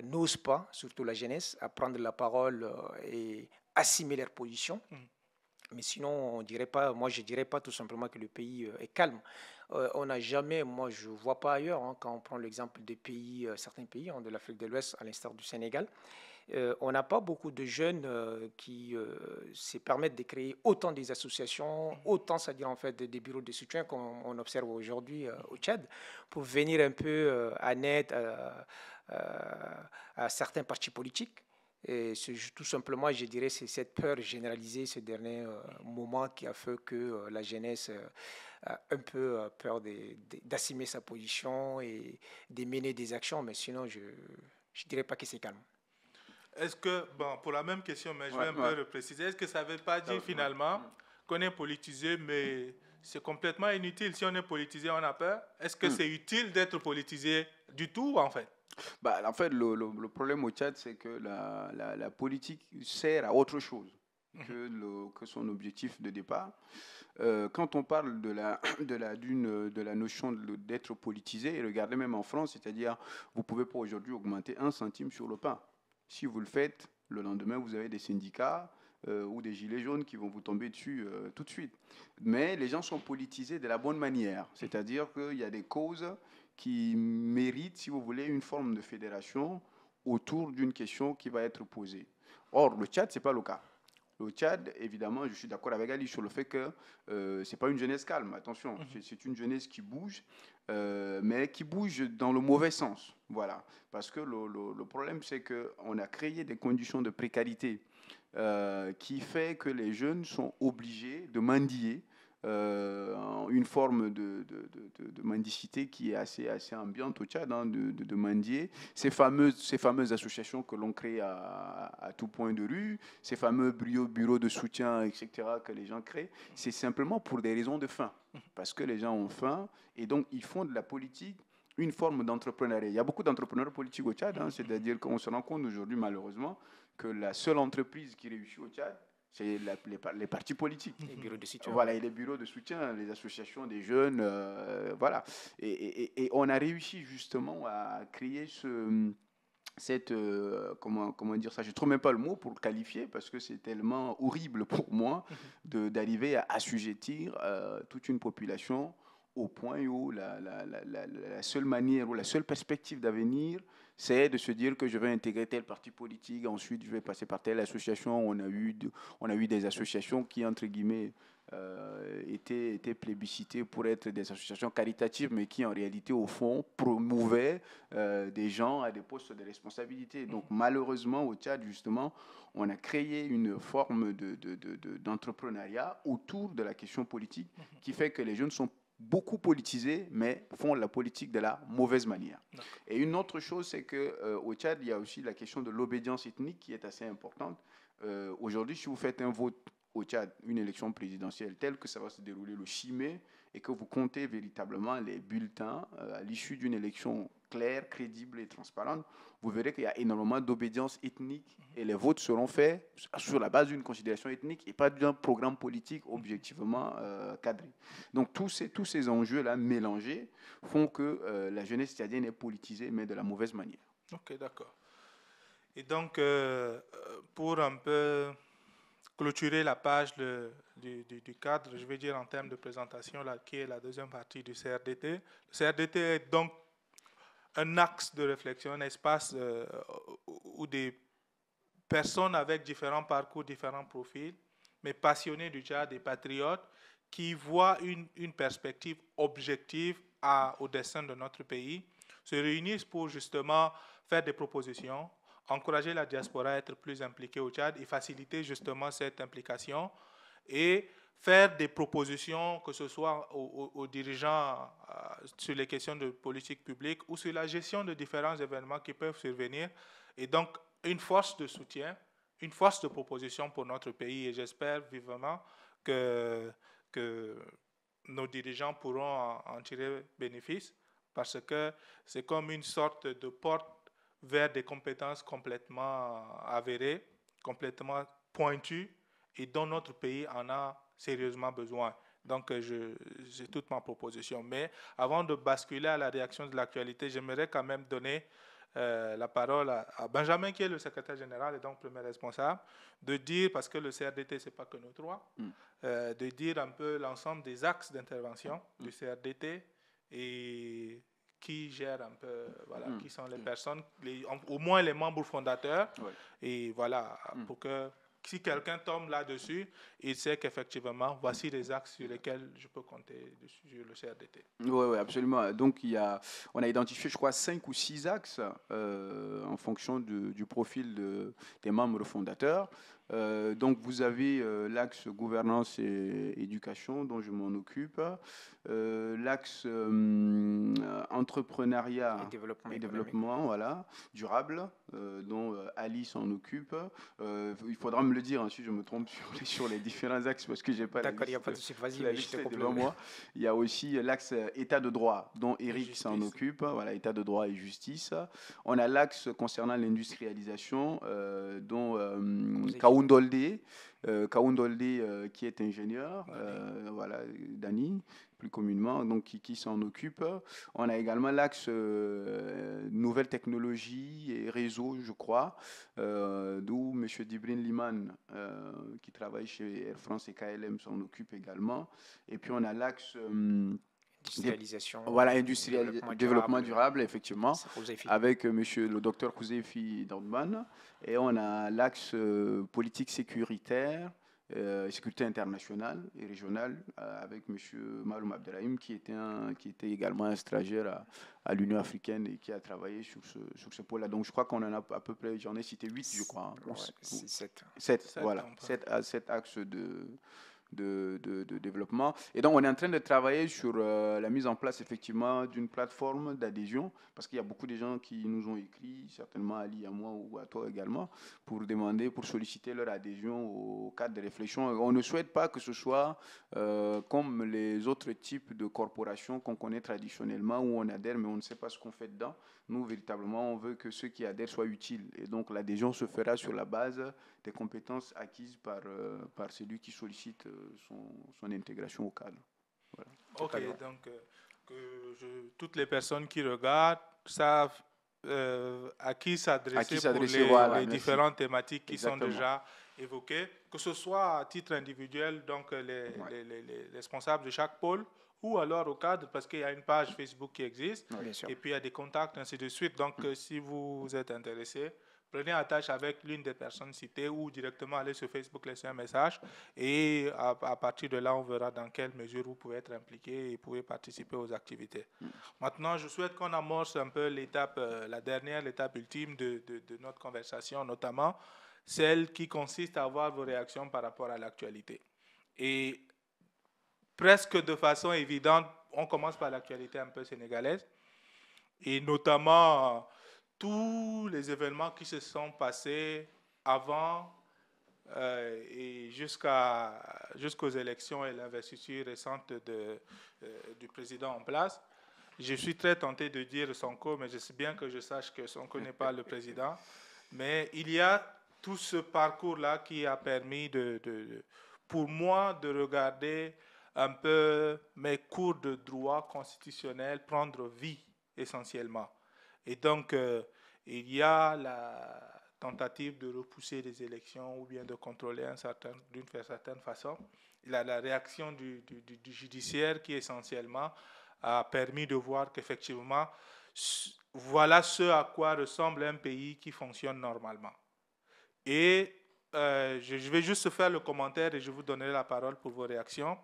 n'osent pas, surtout la jeunesse, à prendre la parole et assumer leur position. Mais sinon, on dirait pas, moi je ne dirais pas tout simplement que le pays est calme. On n'a jamais, moi je ne vois pas ailleurs, hein, quand on prend l'exemple des pays, certains pays de l'Afrique de l'Ouest, à l'instar du Sénégal, on n'a pas beaucoup de jeunes qui se permettent de créer autant des associations, autant, c'est-à-dire en fait des bureaux de soutien comme on observe aujourd'hui au Tchad, pour venir un peu en aide à certains partis politiques. Et c'est tout simplement, je dirais, c'est cette peur généralisée ces derniers moments qui a fait que la jeunesse a un peu peur d'assumer sa position et de mener des actions. Mais sinon, je ne dirais pas que c'est calme. Est-ce que, bon, pour la même question, mais je vais un peu le préciser, est-ce que ça ne veut pas dire finalement qu'on est politisé, mais c'est complètement inutile? Si on est politisé, on a peur. Est-ce que c'est utile d'être politisé du tout, en fait? Bah, en fait, le problème au Tchad, c'est que la politique sert à autre chose que son objectif de départ. Quand on parle de la notion d'être politisé, regardez même en France, c'est-à-dire, vous pouvez pas aujourd'hui augmenter 1 centime sur le pain. Si vous le faites, le lendemain, vous avez des syndicats ou des gilets jaunes qui vont vous tomber dessus tout de suite. Mais les gens sont politisés de la bonne manière. C'est-à-dire qu'il y a des causes qui méritent, si vous voulez, une forme de fédération autour d'une question qui va être posée. Or, le Tchad, ce n'est pas le cas. Le Tchad, évidemment, je suis d'accord avec Ali sur le fait que ce n'est pas une jeunesse calme, attention, c'est une jeunesse qui bouge, mais qui bouge dans le mauvais sens. Voilà. Parce que le problème, c'est qu'on a créé des conditions de précarité qui fait que les jeunes sont obligés de mendier, une forme de mendicité qui est assez ambiante au Tchad, hein, de mendier. Ces fameuses associations que l'on crée à tout point de rue, ces fameux bureaux de soutien, etc., que les gens créent, c'est simplement pour des raisons de faim. Parce que les gens ont faim et donc ils font de la politique une forme d'entrepreneuriat. Il y a beaucoup d'entrepreneurs politiques au Tchad, hein, c'est-à-dire qu'on se rend compte aujourd'hui, malheureusement, que la seule entreprise qui réussit au Tchad, c'est les partis politiques. Les bureaux de soutien. Voilà, et les bureaux de soutien, les associations des jeunes, voilà. Et on a réussi justement à créer cette, comment dire ça, je ne trouve même pas le mot pour le qualifier parce que c'est tellement horrible pour moi d'arriver à assujettir toute une population au point où la seule manière ou la seule perspective d'avenir, c'est de se dire que je vais intégrer tel parti politique, ensuite je vais passer par telle association. On a eu des associations qui, entre guillemets, étaient plébiscitées pour être des associations caritatives, mais qui en réalité, au fond, promouvaient des gens à des postes de responsabilité. Donc malheureusement, au Tchad, justement, on a créé une forme d'entrepreneuriat autour de la question politique qui fait que les jeunes sont beaucoup politisés, mais font la politique de la mauvaise manière. Et une autre chose, c'est qu'au Tchad, il y a aussi la question de l'obédience ethnique qui est assez importante. Aujourd'hui, si vous faites un vote au Tchad, une élection présidentielle telle que ça va se dérouler le 6 mai, et que vous comptez véritablement les bulletins à l'issue d'une élection claire, crédible et transparente, vous verrez qu'il y a énormément d'obédience ethnique et les votes seront faits sur la base d'une considération ethnique et pas d'un programme politique objectivement cadré. Donc tous ces enjeux-là mélangés font que la jeunesse tchadienne est politisée, mais de la mauvaise manière. Ok, d'accord. Et donc, pour un peu clôturer la page du cadre, je vais dire en termes de présentation, là, qui est la deuxième partie du CRDT. Le CRDT est donc un axe de réflexion, un espace où des personnes avec différents parcours, différents profils, mais passionnés du Tchad, des patriotes, qui voient une perspective objective au destin de notre pays, se réunissent pour justement faire des propositions, encourager la diaspora à être plus impliquée au Tchad et faciliter justement cette implication et faire des propositions, que ce soit aux dirigeants sur les questions de politique publique ou sur la gestion de différents événements qui peuvent survenir. Et donc, une force de soutien, une force de proposition pour notre pays. Et j'espère vivement que nos dirigeants pourront en tirer bénéfice parce que c'est comme une sorte de porte vers des compétences complètement avérées, complètement pointues et dont notre pays en a sérieusement besoin. Donc, j'ai toute ma proposition. Mais avant de basculer à la réaction de l'actualité, j'aimerais quand même donner la parole à Benjamin, qui est le secrétaire général et donc premier responsable, de dire, parce que le CRDT, ce n'est pas que nous trois, de dire un peu l'ensemble des axes d'intervention du CRDT et qui gère un peu, voilà, qui sont les personnes, au moins les membres fondateurs, et voilà, pour que si quelqu'un tombe là-dessus, il sait qu'effectivement, voici les axes sur lesquels je peux compter sur le CRDT. Oui, absolument. Donc, on a identifié, je crois, 5 ou 6 axes en fonction du profil des membres fondateurs. Donc, vous avez l'axe gouvernance et éducation, dont je m'en occupe. L'axe entrepreneuriat et développement voilà, durable, dont Ali s'en occupe. Il faudra me le dire hein, si je me trompe sur les différents axes, parce que je n'ai pas D'accord, il n'y a pas de souci, vas-y, mais je te devant moi. Il y a aussi l'axe état de droit, dont Eric s'en occupe, voilà, état de droit et justice. On a l'axe concernant l'industrialisation, dont Kaoundolde, qui est ingénieur, voilà, Dani, plus communément, donc qui s'en occupe. On a également l'axe nouvelles technologies et réseaux, je crois, d'où M. Dibrin Liman, qui travaille chez Air France et KLM, s'en occupe également. Et puis on a l'axe industrialisation, voilà, développement durable, effectivement, avec monsieur le docteur Kouzeifi Dorban. Et on a l'axe politique sécuritaire, sécurité internationale et régionale, avec monsieur Maloum Abdelrahim, qui était également un stagiaire à l'Union africaine et qui a travaillé sur ce pôle-là. Donc je crois qu'on en a à peu près, j'en ai cité 8, je crois. Hein, c'est 7. 7, voilà, 7 axes de développement. Et donc, on est en train de travailler sur la mise en place, effectivement, d'une plateforme d'adhésion, parce qu'il y a beaucoup de gens qui nous ont écrit, certainement Ali, à moi ou à toi également, pour solliciter leur adhésion au cadre de réflexion. On ne souhaite pas que ce soit comme les autres types de corporations qu'on connaît traditionnellement, où on adhère, mais on ne sait pas ce qu'on fait dedans. Nous, véritablement, on veut que ceux qui adhèrent soient utiles. Et donc, l'adhésion se fera sur la base des compétences acquises par celui qui sollicite son intégration au cadre. Voilà. Ok, donc toutes les personnes qui regardent savent à qui s'adresser pour les différentes thématiques qui sont déjà évoquées, que ce soit à titre individuel, donc les responsables de chaque pôle, ou alors au cadre, parce qu'il y a une page Facebook qui existe, et puis il y a des contacts, ainsi de suite. Donc, si vous êtes intéressé, prenez attache avec l'une des personnes citées ou directement allez sur Facebook, laisser un message, et à partir de là, on verra dans quelle mesure vous pouvez être impliqué et pouvez participer aux activités. Maintenant, je souhaite qu'on amorce un peu la dernière étape ultime de notre conversation, notamment celle qui consiste à avoir vos réactions par rapport à l'actualité. Et presque de façon évidente, on commence par l'actualité un peu sénégalaise, et notamment tous les événements qui se sont passés avant et jusqu'aux élections et l'investiture récente du président en place. Je suis très tenté de dire Sonko, mais je sais bien que je sache que Sonko n'est pas le président. Mais il y a tout ce parcours-là qui a permis, pour moi, de regarder un peu mes cours de droit constitutionnel prendre vie essentiellement. Et donc, il y a la tentative de repousser les élections ou bien de contrôler d'une certaine façon. Il y a la réaction du judiciaire qui essentiellement a permis de voir qu'effectivement, voilà ce à quoi ressemble un pays qui fonctionne normalement. Et je vais juste faire le commentaire et je vous donnerai la parole pour vos réactions.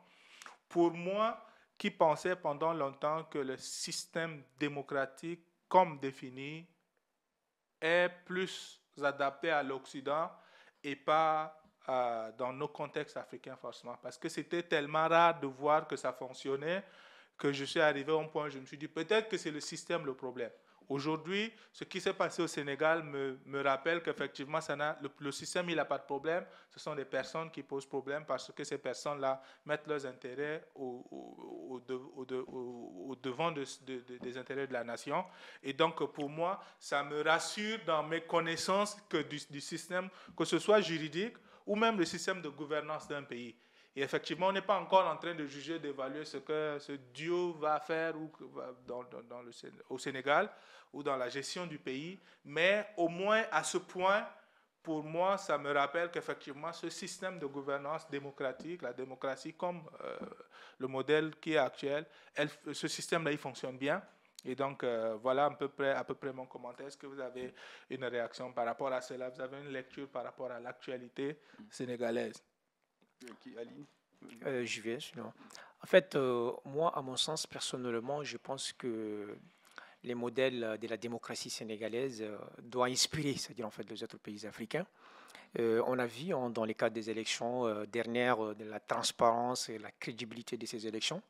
Pour moi, qui pensais pendant longtemps que le système démocratique, comme défini, est plus adapté à l'Occident et pas dans nos contextes africains forcément. Parce que c'était tellement rare de voir que ça fonctionnait que je suis arrivé à un point où je me suis dit peut-être que c'est le système le problème. Aujourd'hui, ce qui s'est passé au Sénégal me rappelle qu'effectivement, le système, il n'a pas de problème. Ce sont des personnes qui posent problème parce que ces personnes-là mettent leurs intérêts au devant des intérêts de la nation. Et donc, pour moi, ça me rassure dans mes connaissances du système, que ce soit juridique ou même le système de gouvernance d'un pays. Et effectivement, on n'est pas encore en train de juger, d'évaluer ce que ce duo va faire au Sénégal ou dans la gestion du pays, mais au moins à ce point, pour moi, ça me rappelle qu'effectivement, ce système de gouvernance démocratique, la démocratie comme le modèle qui est actuel, ce système-là, il fonctionne bien. Et donc, voilà à peu près mon commentaire. Est-ce que vous avez une réaction par rapport à cela? Vous avez une lecture par rapport à l'actualité sénégalaise? Ali? J'y vais, sinon. En fait, moi, à mon sens, personnellement, je pense que les modèles de la démocratie sénégalaise doivent inspirer, c'est-à-dire en fait les autres pays africains. On a vu dans les cas des élections dernières de la transparence et la crédibilité de ces élections.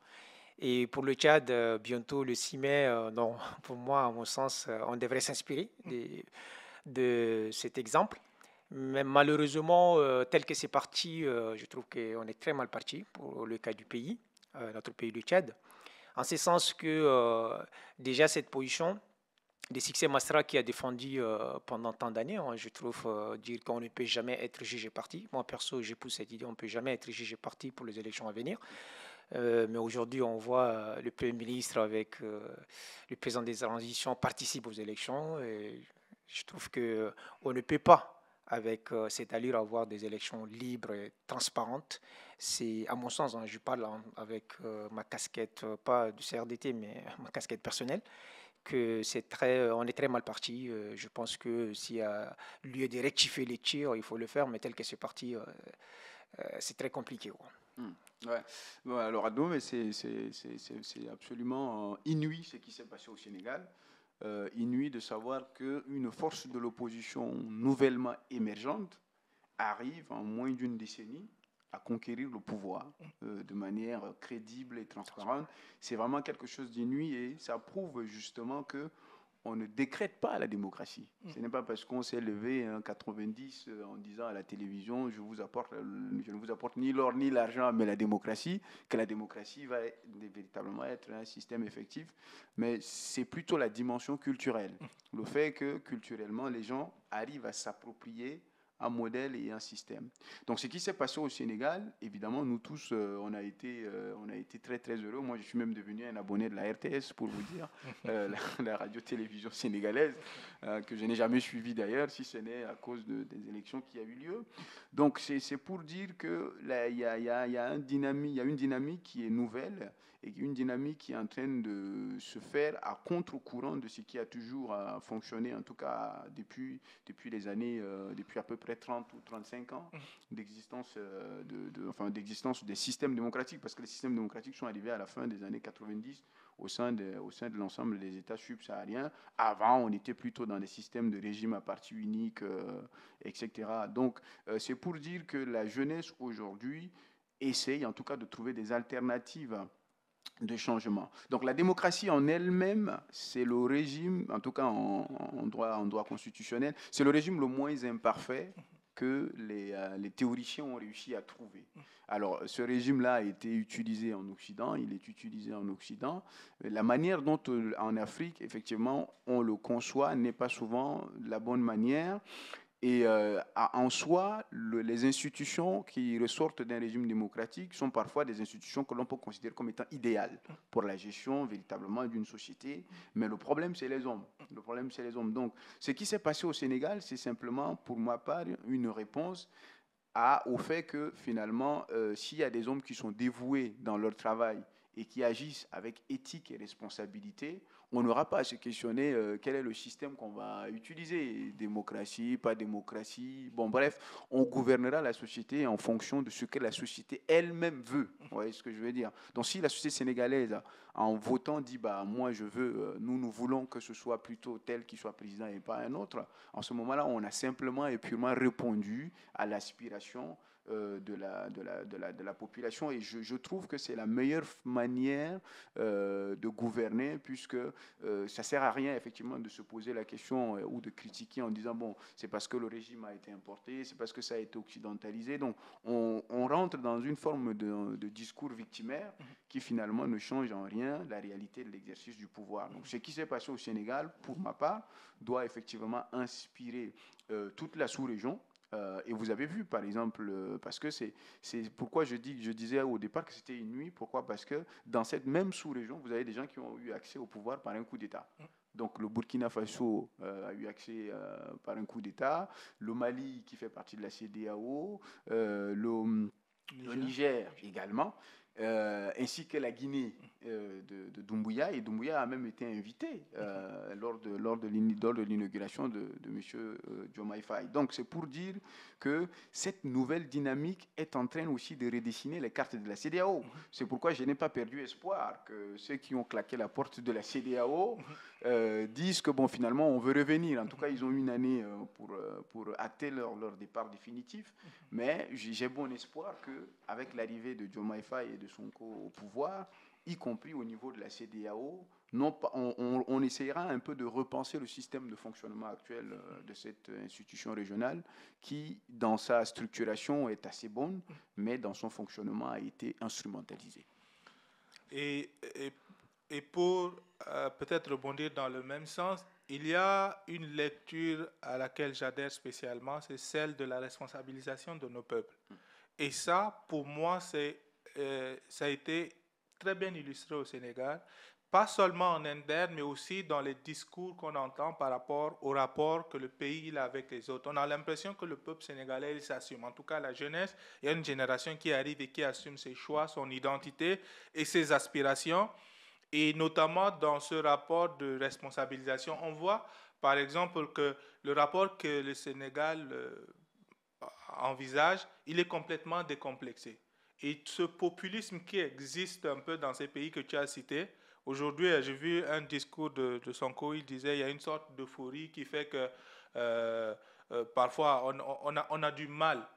Et pour le Tchad, bientôt le 6 mai, non, pour moi, à mon sens, on devrait s'inspirer de cet exemple. Mais malheureusement, tel que c'est parti, je trouve qu'on est très mal parti pour le cas du pays, notre pays, le Tchad. En ce sens que déjà cette position des succès Masra qui a défendu pendant tant d'années. Hein. Je trouve dire qu'on ne peut jamais être jugé parti. Moi, perso, j'épouse cette idée, on ne peut jamais être jugé parti pour les élections à venir. Mais aujourd'hui, on voit le Premier ministre avec le président des transitions participe aux élections. Et je trouve qu'on ne peut pas, avec cette allure, avoir des élections libres et transparentes. C'est, à mon sens, hein, je parle avec ma casquette, pas du CRDT, mais ma casquette personnelle, que on est très mal parti. Je pense que s'il y a lieu de rectifier les tirs, il faut le faire, mais tel que c'est parti, c'est très compliqué. Quoi. Ouais. Bon, alors, Ado, mais c'est absolument inouï ce qui s'est passé au Sénégal. Inouï de savoir qu'une force de l'opposition nouvellement émergente arrive en moins d'une décennie à conquérir le pouvoir de manière crédible et transparente. C'est vraiment quelque chose d'inouï et ça prouve justement que on ne décrète pas la démocratie. Ce n'est pas parce qu'on s'est levé en 90 en disant à la télévision je ne vous apporte ni l'or ni l'argent, mais la démocratie, que la démocratie va véritablement être un système effectif. Mais c'est plutôt la dimension culturelle. Le fait que culturellement, les gens arrivent à s'approprier un modèle et un système. Donc, ce qui s'est passé au Sénégal, évidemment, nous tous, on a été très, très heureux. Moi, je suis même devenu un abonné de la RTS, pour vous dire, la radio-télévision sénégalaise, que je n'ai jamais suivi d'ailleurs, si ce n'est à cause des élections qui a eu lieu. Donc, c'est pour dire qu'il y a une dynamique qui est nouvelle et une dynamique qui est en train de se faire à contre-courant de ce qui a toujours fonctionné, en tout cas depuis les années, depuis à peu près 30 ou 35 ans d'existence d'existence des systèmes démocratiques, parce que les systèmes démocratiques sont arrivés à la fin des années 90 au sein de l'ensemble des États subsahariens. Avant, on était plutôt dans des systèmes de régime à parti unique, etc. Donc, c'est pour dire que la jeunesse aujourd'hui essaye en tout cas de trouver des alternatives de changement. Donc la démocratie en elle-même, c'est le régime, en tout cas en droit constitutionnel, c'est le régime le moins imparfait que les théoriciens ont réussi à trouver. Alors, ce régime-là a été utilisé en Occident, il est utilisé en Occident. La manière dont en Afrique, effectivement, on le conçoit n'est pas souvent la bonne manière. Et en soi, les institutions qui ressortent d'un régime démocratique sont parfois des institutions que l'on peut considérer comme étant idéales pour la gestion véritablement d'une société. Mais le problème, c'est les hommes. Le problème, c'est les hommes. Donc, ce qui s'est passé au Sénégal, c'est simplement, pour ma part, une réponse au fait que finalement, s'il y a des hommes qui sont dévoués dans leur travail et qui agissent avec éthique et responsabilité, on n'aura pas à se questionner quel est le système qu'on va utiliser, démocratie, pas démocratie. Bon, bref, on gouvernera la société en fonction de ce que la société elle-même veut. Vous voyez ce que je veux dire? Donc, si la société sénégalaise, en votant, dit bah moi je veux, nous voulons que ce soit plutôt tel qui soit président et pas un autre, en ce moment-là, on a simplement et purement répondu à l'aspiration de la population. Et je trouve que c'est la meilleure manière de gouverner, puisque ça ne sert à rien, effectivement, de se poser la question ou de critiquer en disant, bon, c'est parce que le régime a été importé, c'est parce que ça a été occidentalisé. Donc, on rentre dans une forme de discours victimaire qui, finalement, ne change en rien la réalité de l'exercice du pouvoir. Donc, ce qui s'est passé au Sénégal, pour ma part, doit effectivement inspirer toute la sous-région. Et vous avez vu, par exemple, parce que c'est pourquoi je disais au départ que c'était une nuit. Pourquoi? Parce que dans cette même sous-région, vous avez des gens qui ont eu accès au pouvoir par un coup d'État. Donc le Burkina Faso a eu accès par un coup d'État, le Mali qui fait partie de la CEDEAO, le Niger également. Ainsi que la Guinée de Doumbouya. Et Doumbouya a même été invité lors de l'inauguration de M. Diomaye Faye. Donc c'est pour dire que cette nouvelle dynamique est en train aussi de redessiner les cartes de la CEDEAO. C'est pourquoi je n'ai pas perdu espoir que ceux qui ont claqué la porte de la CEDEAO disent que bon, finalement on veut revenir. En tout cas, ils ont une année pour acter leur départ définitif. Mais j'ai bon espoir qu'avec l'arrivée de Diomaye Faye et de Sonko au pouvoir, y compris au niveau de la CEDEAO, on essaiera un peu de repenser le système de fonctionnement actuel de cette institution régionale qui, dans sa structuration, est assez bonne, mais dans son fonctionnement a été instrumentalisé. Et pour peut-être rebondir dans le même sens, il y a une lecture à laquelle j'adhère spécialement, c'est celle de la responsabilisation de nos peuples. Et ça, pour moi, ça a été très bien illustré au Sénégal, pas seulement en interne, mais aussi dans les discours qu'on entend par rapport au rapport que le pays il a avec les autres. On a l'impression que le peuple sénégalais, il s'assume. En tout cas, la jeunesse, il y a une génération qui arrive et qui assume ses choix, son identité et ses aspirations. Et notamment dans ce rapport de responsabilisation, on voit par exemple que le rapport que le Sénégal envisage, il est complètement décomplexé. Et ce populisme qui existe un peu dans ces pays que tu as cités, aujourd'hui, j'ai vu un discours de Sonko, il disait qu'il y a une sorte d'euphorie qui fait que parfois on a du mal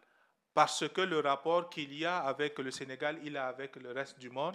parce que le rapport qu'il y a avec le Sénégal, il a avec le reste du monde,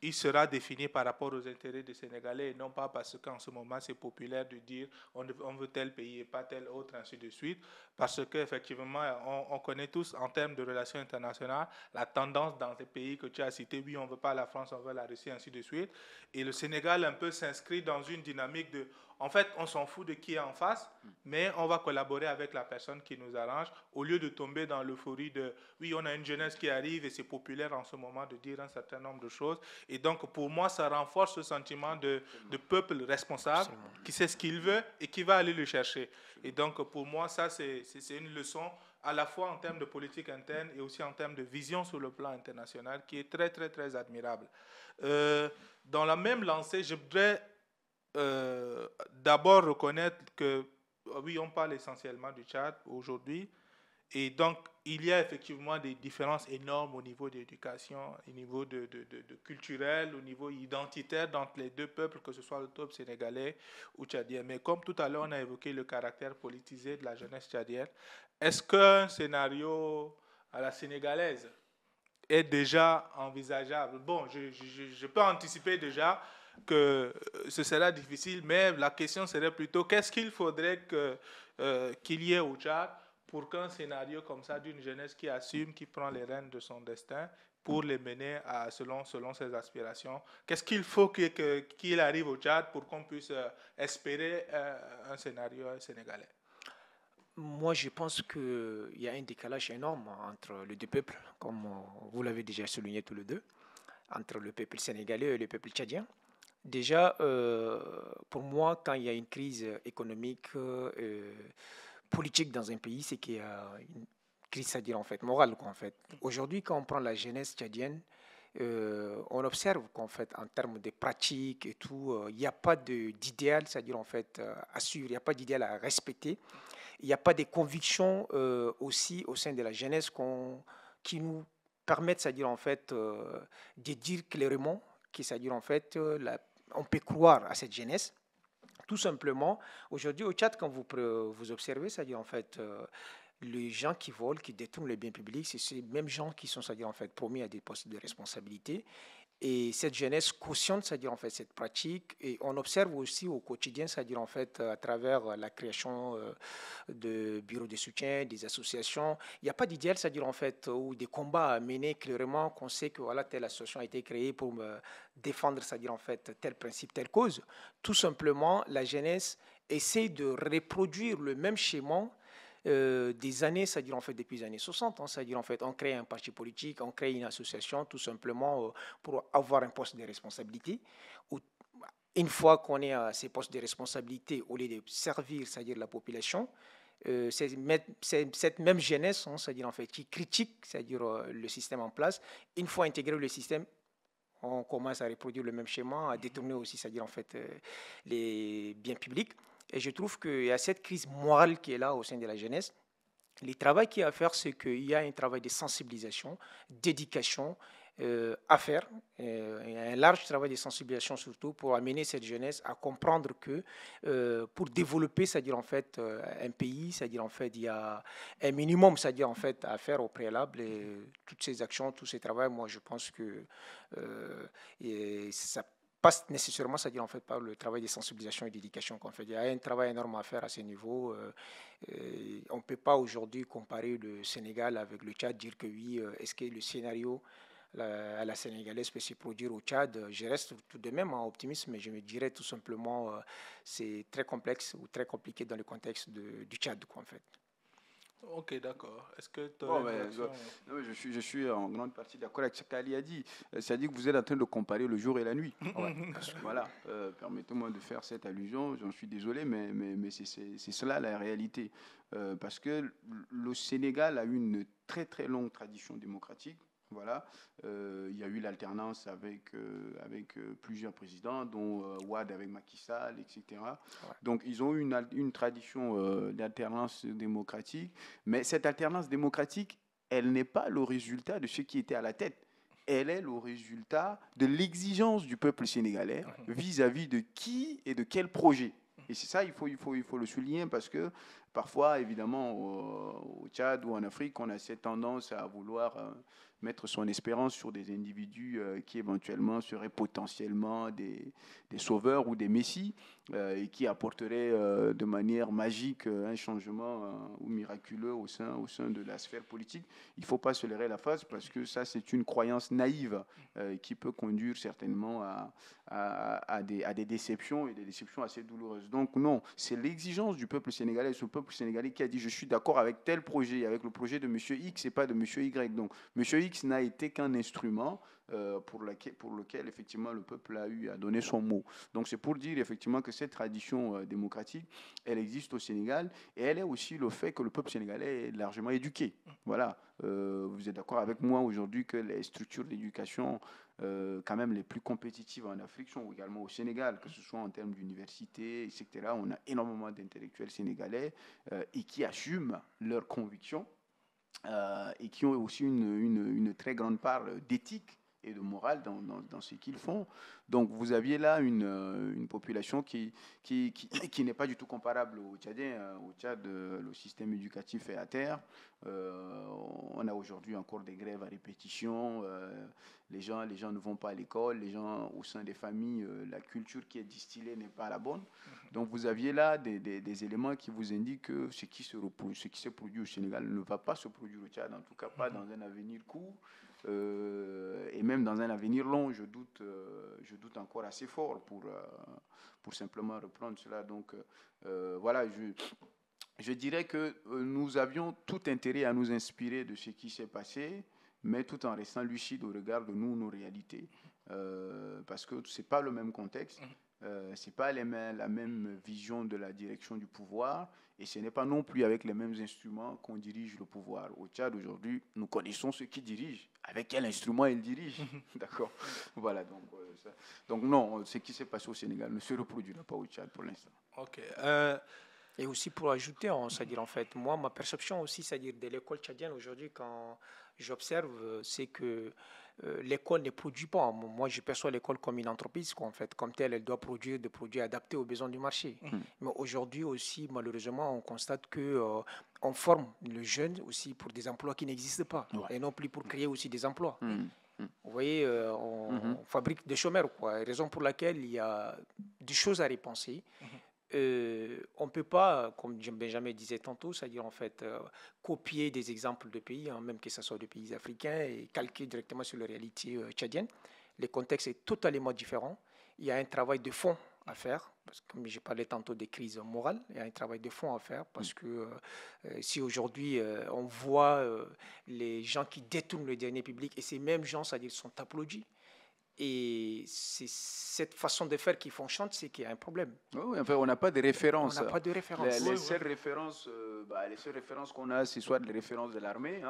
il sera défini par rapport aux intérêts des Sénégalais et non pas parce qu'en ce moment c'est populaire de dire on veut tel pays et pas tel autre, ainsi de suite. Parce qu'effectivement, on connaît tous en termes de relations internationales la tendance dans ces pays que tu as cités, oui, on ne veut pas la France, on veut la Russie, ainsi de suite. Et le Sénégal un peu s'inscrit dans une dynamique de en fait, on s'en fout de qui est en face, mais on va collaborer avec la personne qui nous arrange, au lieu de tomber dans l'euphorie de oui, on a une jeunesse qui arrive et c'est populaire en ce moment de dire un certain nombre de choses. Et donc, pour moi, ça renforce ce sentiment de peuple responsable, qui sait ce qu'il veut et qui va aller le chercher. Et donc, pour moi, ça, c'est une leçon à la fois en termes de politique interne et aussi en termes de vision sur le plan international, qui est très, très, très admirable. Dans la même lancée, je voudrais d'abord reconnaître que, oui, on parle essentiellement du Tchad aujourd'hui, et donc il y a effectivement des différences énormes au niveau de l'éducation, au niveau de culturel, au niveau identitaire entre les deux peuples, que ce soit le peuple sénégalais ou tchadien. Mais comme tout à l'heure, on a évoqué le caractère politisé de la jeunesse tchadienne, est-ce qu'un scénario à la sénégalaise est déjà envisageable? Bon, je peux anticiper déjà que ce sera difficile, mais la question serait plutôt qu'est-ce qu'il faudrait qu'il y ait au Tchad pour qu'un scénario comme ça d'une jeunesse qui assume, qui prend les rênes de son destin pour les mener selon ses aspirations. Qu'est-ce qu'il faut qu'il arrive au Tchad pour qu'on puisse espérer un scénario sénégalais? Moi, je pense qu'il y a un décalage énorme entre les deux peuples, comme vous l'avez déjà souligné tous les deux, entre le peuple sénégalais et le peuple tchadien. Déjà, pour moi, quand il y a une crise économique, politique dans un pays, c'est qu'il y a une crise, c'est-à-dire en fait morale, quoi, en fait. Aujourd'hui, quand on prend la jeunesse tchadienne, on observe qu'en fait, en termes de pratiques et tout, il n'y a pas d'idéal, c'est-à-dire en fait à suivre, il n'y a pas d'idéal à respecter. Il n'y a pas de convictions aussi au sein de la jeunesse qui nous permettent, c'est-à-dire en fait, de dire clairement que, c'est-à-dire en fait, on peut croire à cette jeunesse. Tout simplement, aujourd'hui au Tchad, quand vous observez, c'est-à-dire en fait, les gens qui volent, qui détournent les biens publics, c'est ces mêmes gens qui sont, c'est-à-dire en fait, promis à des postes de responsabilité. Et cette jeunesse cautionne, c'est-à-dire en fait cette pratique, et on observe aussi au quotidien, c'est-à-dire en fait à travers la création de bureaux de soutien, des associations, il n'y a pas d'idéal, c'est-à-dire en fait ou des combats à mener clairement qu'on sait que voilà telle association a été créée pour défendre, c'est-à-dire en fait tel principe, telle cause. Tout simplement, la jeunesse essaie de reproduire le même schéma des années, c'est-à-dire en fait depuis les années 60, hein, c'est-à-dire en fait on crée un parti politique, on crée une association tout simplement pour avoir un poste de responsabilité. Où, une fois qu'on est à ces postes de responsabilité, au lieu de servir, c'est-à-dire la population, c'est cette même jeunesse, hein, c'est-à-dire en fait qui critique, c'est-à-dire le système en place. Une fois intégré le système, on commence à reproduire le même schéma, à détourner aussi, c'est-à-dire en fait les biens publics. Et je trouve qu'il y a cette crise morale qui est là au sein de la jeunesse. Le travail qu'il y a à faire, c'est qu'il y a un travail de sensibilisation, d'éducation à faire, un large travail de sensibilisation surtout pour amener cette jeunesse à comprendre que pour développer, c'est-à-dire en fait un pays, c'est-à-dire en fait il y a un minimum, c'est-à-dire en fait à faire au préalable et toutes ces actions, tous ces travaux, moi je pense que ça passe nécessairement, c'est-à-dire en fait par le travail de sensibilisation et d'éducation qu'on fait. Il y a un travail énorme à faire à ce niveau. On ne peut pas aujourd'hui comparer le Sénégal avec le Tchad, dire que oui, est-ce que le scénario à la sénégalaise peut se produire au Tchad. Je reste tout de même optimiste, mais je me dirais tout simplement c'est très complexe ou très compliqué dans le contexte du Tchad, quoi, en fait. Ok, d'accord. Est-ce que tu aurais Bon, une mais, réaction? non, mais je suis en grande partie d'accord avec ce qu'Ali a dit. C'est-à-dire que vous êtes en train de comparer le jour et la nuit. Ouais. Voilà, permettez-moi de faire cette allusion, j'en suis désolé, mais c'est cela la réalité. Parce que le Sénégal a eu une très très longue tradition démocratique. Voilà. Il y a eu l'alternance avec plusieurs présidents, dont Wade avec Macky Sall, etc. Ouais. Donc ils ont eu une tradition d'alternance démocratique, mais cette alternance démocratique, elle n'est pas le résultat de ceux qui étaient à la tête. Elle est le résultat de l'exigence du peuple sénégalais vis-à-vis de qui et de quel projet. Et c'est ça, il faut le souligner parce que parfois, évidemment, au Tchad ou en Afrique, on a cette tendance à vouloir mettre son espérance sur des individus qui éventuellement seraient potentiellement des sauveurs ou des messies et qui apporteraient de manière magique un changement ou miraculeux au sein de la sphère politique. Il ne faut pas se leurrer la face parce que ça, c'est une croyance naïve qui peut conduire certainement à des déceptions et des déceptions assez douloureuses. Donc non, c'est l'exigence du peuple sénégalais, ce peuple sénégalais qui a dit je suis d'accord avec tel projet, avec le projet de M. X et pas de M. Y. Donc M. X n'a été qu'un instrument pour lequel effectivement le peuple a eu à donner son mot. Donc c'est pour dire effectivement que cette tradition démocratique, elle existe au Sénégal et elle est aussi le fait que le peuple sénégalais est largement éduqué. Voilà. Vous êtes d'accord avec moi aujourd'hui que les structures d'éducation quand même les plus compétitives en Afrique sont également au Sénégal, que ce soit en termes d'université, etc. On a énormément d'intellectuels sénégalais et qui assument leurs convictions et qui ont aussi une très grande part d'éthique et de morale dans ce qu'ils font. Donc vous aviez là une population qui n'est pas du tout comparable aux Tchadiens. Au Tchad, le système éducatif est à terre. On a aujourd'hui encore des grèves à répétition. Les gens ne vont pas à l'école. Les gens au sein des familles, la culture qui est distillée n'est pas la bonne. Donc vous aviez là des éléments qui vous indiquent que ce qui s'est produit au Sénégal ne va pas se produire au Tchad, en tout cas pas dans un avenir court. Et même dans un avenir long, je doute encore assez fort pour simplement reprendre cela. Donc voilà, je dirais que nous avions tout intérêt à nous inspirer de ce qui s'est passé, mais tout en restant lucide au regard de nos réalités. Parce que ce n'est pas le même contexte, ce n'est pas la même vision de la direction du pouvoir, et ce n'est pas non plus avec les mêmes instruments qu'on dirige le pouvoir. Au Tchad, aujourd'hui, nous connaissons ceux qui dirigent, avec quel instrument ils dirigent. D'accord. Voilà, donc non, ce qui s'est passé au Sénégal ne se reproduira pas au Tchad pour l'instant. Ok. Et aussi pour ajouter, c'est-à-dire en fait, moi, ma perception aussi, c'est-à-dire de l'école tchadienne aujourd'hui, quand j'observe, c'est que l'école ne produit pas. Moi, je perçois l'école comme une entreprise, quoi, en fait. Comme telle, elle doit produire des produits adaptés aux besoins du marché. Mais aujourd'hui aussi, malheureusement, on constate que on forme le jeune aussi pour des emplois qui n'existent pas, et non plus pour créer aussi des emplois. Vous voyez, on fabrique des chômeurs, quoi. Raison pour laquelle il y a des choses à repenser. On ne peut pas, comme Benjamin disait tantôt, c'est-à-dire en fait copier des exemples de pays, hein, même que ce soit des pays africains, et calquer directement sur la réalité tchadienne. Le contexte est totalement différent. Il y a un travail de fond à faire, parce que comme je parlais tantôt des crises morales, il y a un travail de fond à faire, parce que si aujourd'hui on voit les gens qui détournent le dernier public, et ces mêmes gens, c'est-à-dire sont applaudis, et c'est cette façon de faire qui fonctionne, c'est qu'il y a un problème. Oui, enfin, on n'a pas de référence. On n'a pas de référence. Les seules références, les seules références qu'on a, c'est soit les références de l'armée,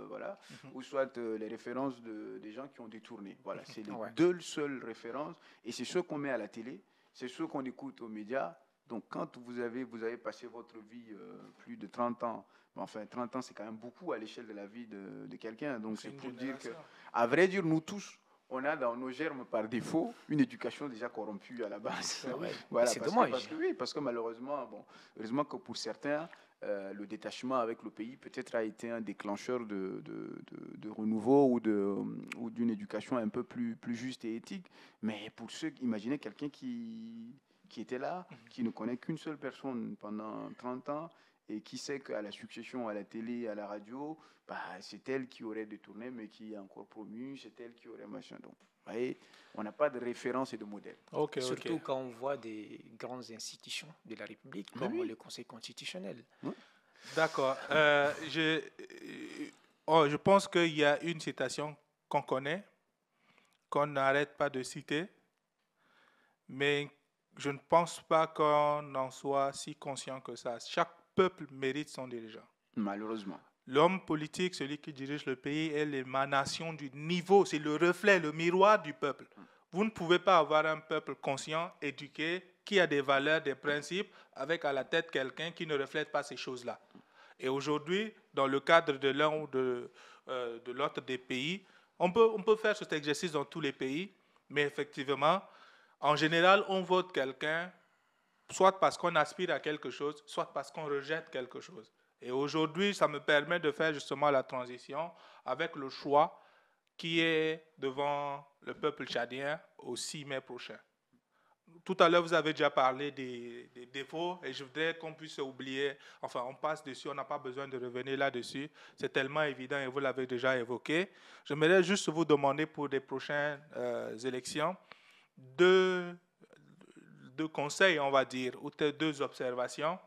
voilà, ou soit les références des gens qui ont détourné. Voilà, c'est les deux seules références, et c'est ceux qu'on met à la télé, c'est ceux qu'on écoute aux médias. Donc, quand vous avez passé votre vie plus de 30 ans, enfin 30 ans, c'est quand même beaucoup à l'échelle de la vie de quelqu'un. Donc, c'est pour dire que, à vrai dire, nous tous, on a dans nos germes par défaut une éducation déjà corrompue à la base. Voilà, c'est dommage. Parce que malheureusement, heureusement que pour certains, le détachement avec le pays peut-être a été un déclencheur de renouveau ou d'une éducation un peu plus juste et éthique. Mais pour ceux, imaginez quelqu'un qui était là, qui ne connaît qu'une seule personne pendant 30 ans et qui sait qu'à la succession à la télé, à la radio, bah, c'est elle qui aurait détourné, mais qui est encore promue, c'est elle qui aurait machin. Donc, vous voyez, on n'a pas de référence et de modèle. Surtout quand on voit des grandes institutions de la République, comme le Conseil constitutionnel. Oui. D'accord. Je pense qu'il y a une citation qu'on connaît, qu'on n'arrête pas de citer, mais je ne pense pas qu'on en soit si conscient que ça. Chaque peuple mérite son dirigeant. Malheureusement. L'homme politique, celui qui dirige le pays, est l'émanation du niveau, c'est le reflet, le miroir du peuple. Vous ne pouvez pas avoir un peuple conscient, éduqué, qui a des valeurs, des principes, avec à la tête quelqu'un qui ne reflète pas ces choses-là. Et aujourd'hui, dans le cadre de l'un ou de l'autre des pays, on peut faire cet exercice dans tous les pays, mais effectivement, en général, on vote quelqu'un, soit parce qu'on aspire à quelque chose, soit parce qu'on rejette quelque chose. Et aujourd'hui, ça me permet de faire justement la transition avec le choix qui est devant le peuple tchadien au 6 mai prochain. Tout à l'heure, vous avez déjà parlé des défauts et je voudrais qu'on puisse oublier, enfin, on passe dessus, on n'a pas besoin de revenir là-dessus. C'est tellement évident et vous l'avez déjà évoqué. J'aimerais juste vous demander pour les prochaines élections deux conseils, on va dire, ou deux observations.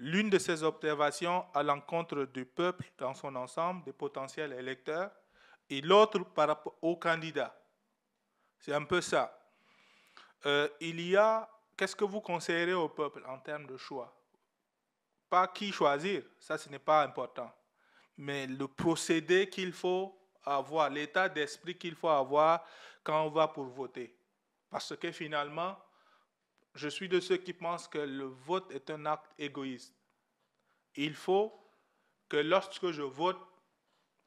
L'une de ces observations à l'encontre du peuple dans son ensemble, des potentiels électeurs, et l'autre par rapport aux candidats. C'est un peu ça. Qu'est-ce que vous conseillerez au peuple en termes de choix? Pas qui choisir, ça ce n'est pas important, mais le procédé qu'il faut avoir, l'état d'esprit qu'il faut avoir quand on va pour voter. Parce que finalement, je suis de ceux qui pensent que le vote est un acte égoïste. Il faut que lorsque je vote,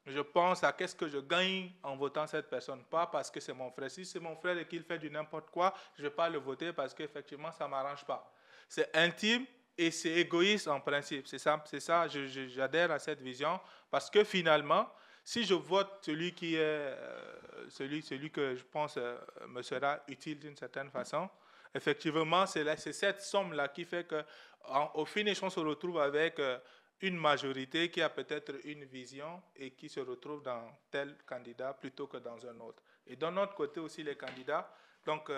je pense à qu'est-ce que je gagne en votant cette personne. Pas parce que c'est mon frère. Si c'est mon frère et qu'il fait du n'importe quoi, je ne vais pas le voter parce qu'effectivement, ça ne m'arrange pas. C'est intime et c'est égoïste en principe. C'est ça, j'adhère à cette vision parce que finalement, si je vote celui qui est celui que je pense me sera utile d'une certaine façon, effectivement, c'est cette somme-là qui fait qu'au finish, on se retrouve avec une majorité qui a peut-être une vision et qui se retrouve dans tel candidat plutôt que dans un autre. Et d'un autre côté aussi, les candidats. Donc,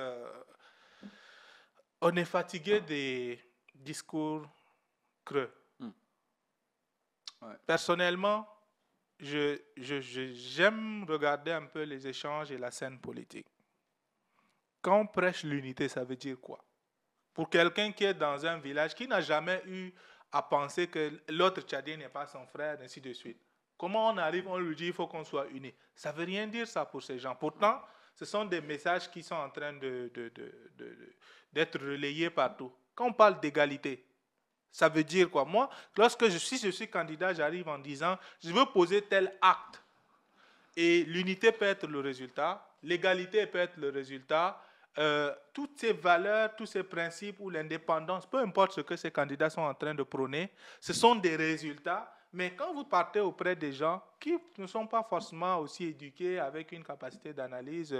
on est fatigué des discours creux. Ouais. Personnellement, j'aime regarder un peu les échanges et la scène politique. Quand on prêche l'unité, ça veut dire quoi? Pour quelqu'un qui est dans un village, qui n'a jamais eu à penser que l'autre Tchadien n'est pas son frère, ainsi de suite. Comment on arrive, on lui dit qu'il faut qu'on soit unis? Ça ne veut rien dire ça pour ces gens. Pourtant, ce sont des messages qui sont en train d'être relayés partout. Quand on parle d'égalité, ça veut dire quoi? Moi, si je suis candidat, j'arrive en disant, je veux poser tel acte. Et l'unité peut être le résultat, l'égalité peut être le résultat, toutes ces valeurs, tous ces principes ou l'indépendance, peu importe ce que ces candidats sont en train de prôner, ce sont des résultats. Mais quand vous partez auprès des gens qui ne sont pas forcément aussi éduqués avec une capacité d'analyse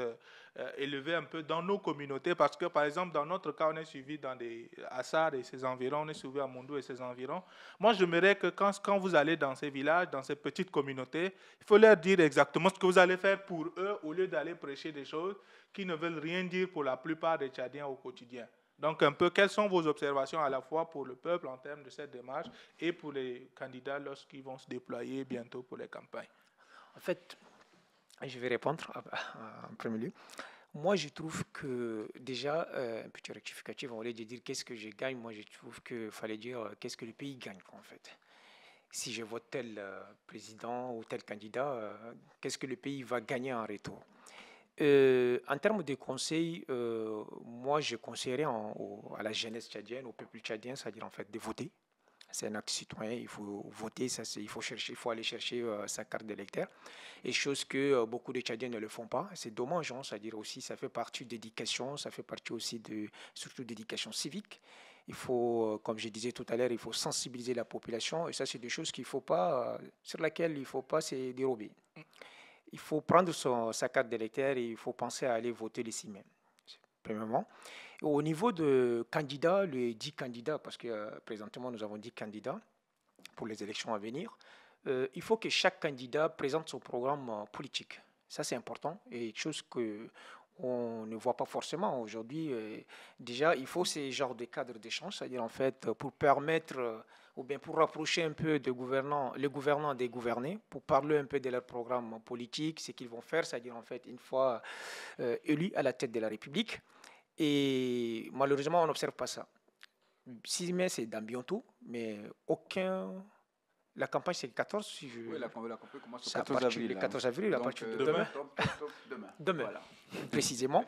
élevée un peu dans nos communautés, parce que par exemple dans notre cas on est suivi dans des Assar et ses environs, on est suivi à Mondou et ses environs. Moi j'aimerais que quand vous allez dans ces villages, dans ces petites communautés, il faut leur dire exactement ce que vous allez faire pour eux au lieu d'aller prêcher des choses qui ne veulent rien dire pour la plupart des Tchadiens au quotidien. Donc, un peu, quelles sont vos observations à la fois pour le peuple en termes de cette démarche et pour les candidats lorsqu'ils vont se déployer bientôt pour les campagnes? En fait, je vais répondre en premier lieu. Moi, je trouve que déjà, un petit rectificatif, au lieu de dire qu'est-ce que je gagne, moi, je trouve qu'il fallait dire qu'est-ce que le pays gagne, en fait. Si je vote tel président ou tel candidat, qu'est-ce que le pays va gagner en retour? En termes de conseils, moi je conseillerais à la jeunesse tchadienne, au peuple tchadien, c'est-à-dire en fait de voter. C'est un acte citoyen, il faut voter, il faut aller chercher sa carte d'électeur. Et chose que beaucoup de Tchadiens ne le font pas. C'est dommage, hein, c'est-à-dire aussi ça fait partie de l'éducation, ça fait partie aussi surtout d'éducation civique. Il faut, comme je disais tout à l'heure, il faut sensibiliser la population. Et ça, c'est des choses sur lesquelles il ne faut pas se dérober. Il faut prendre sa carte d'électeur et il faut penser à aller voter les 6 mai, premièrement. Au niveau de candidats, les 10 candidats, parce que présentement nous avons 10 candidats pour les élections à venir, il faut que chaque candidat présente son programme politique. Ça, c'est important et chose que on ne voit pas forcément aujourd'hui. Déjà, il faut ces genres de cadres d'échange, c'est-à-dire en fait pour permettre ou bien pour rapprocher un peu les gouvernants des gouvernés, pour parler un peu de leur programme politique, ce qu'ils vont faire, c'est-à-dire en fait une fois élus à la tête de la République. Et malheureusement, on n'observe pas ça. 6 mai, c'est dans bientôt, mais la campagne, c'est le 14, si je... Oui, la campagne commence le C'est 14 avril. le 14 avril, à Donc, partir de demain. Demain. Demain, Voilà. précisément.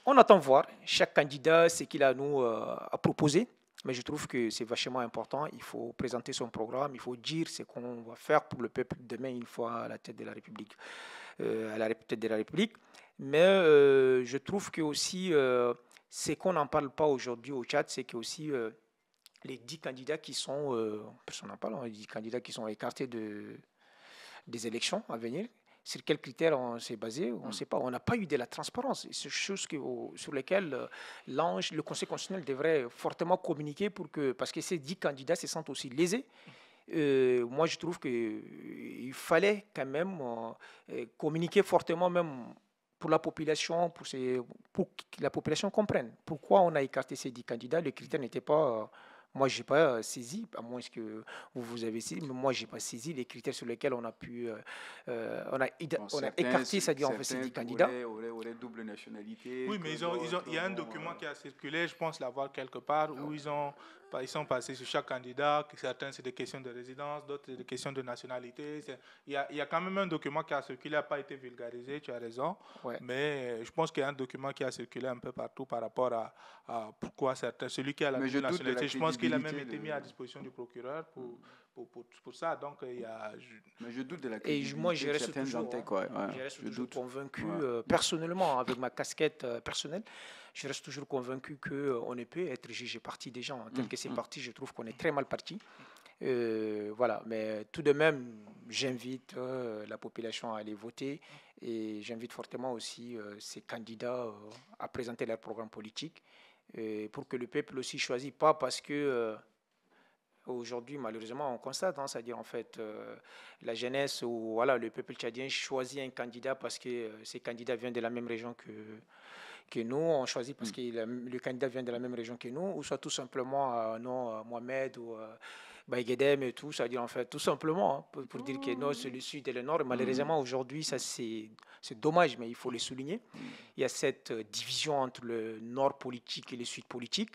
On attend voir chaque candidat ce qu'il a à nous à proposer, mais je trouve que c'est vachement important. Il faut présenter son programme, il faut dire ce qu'on va faire pour le peuple demain une fois à la tête de la République, à la tête de la République. Mais je trouve que aussi ce qu'on n'en parle pas aujourd'hui au Tchad, c'est que aussi les 10 candidats qui sont, personne n'en parle, les 10 candidats qui sont écartés des élections à venir. Sur quels critères on s'est basé, on ne sait pas. On n'a pas eu de la transparence. C'est chose sur lesquelles le Conseil constitutionnel devrait fortement communiquer parce que ces 10 candidats se sentent aussi lésés. Moi, je trouve qu'il fallait quand même communiquer fortement, même pour la population, pour que la population comprenne pourquoi on a écarté ces 10 candidats. Les critères n'étaient pas... moi, je n'ai pas saisi, à moins que vous avez saisi, mais moi, je n'ai pas saisi les critères sur lesquels on a pu... on a écarté, c'est-à-dire en fait, ces 10 candidats. Auraient double nationalité. Oui, mais il y a un document qui a circulé, je pense l'avoir quelque part, où ils sont passés sur chaque candidat, que certains c'est des questions de résidence, d'autres c'est des questions de nationalité. Il y a quand même un document qui a circulé, n'a pas été vulgarisé, tu as raison, Ouais. mais je pense qu'il y a un document qui a circulé un peu partout par rapport à pourquoi certains, celui qui a la double nationalité, je pense qu'il a même été mis à disposition du procureur pour ça, donc il y a... Mais je doute de la Et crédibilité moi, je de reste certaines toujours, entités, quoi. Ouais, je reste je toujours doute. convaincu, Ouais. personnellement, avec ma casquette personnelle, je reste toujours convaincu qu'on ne peut être jugé parti des gens. Tel que c'est parti, je trouve qu'on est très mal parti. Voilà, mais tout de même, j'invite la population à aller voter et j'invite fortement aussi ces candidats à présenter leur programme politique pour que le peuple aussi choisisse, pas parce que... aujourd'hui, malheureusement, on constate, c'est-à-dire en fait, la jeunesse ou voilà, le peuple tchadien choisit un candidat parce que ces candidats viennent de la même région que nous, on choisit parce que le candidat vient de la même région que nous, ou soit tout simplement non, Mohamed ou Baïgedem et tout, c'est-à-dire en fait, tout simplement, pour dire que non, c'est le sud et le nord. Et malheureusement, aujourd'hui, ça c'est dommage, mais il faut le souligner. Il y a cette division entre le nord politique et le sud politique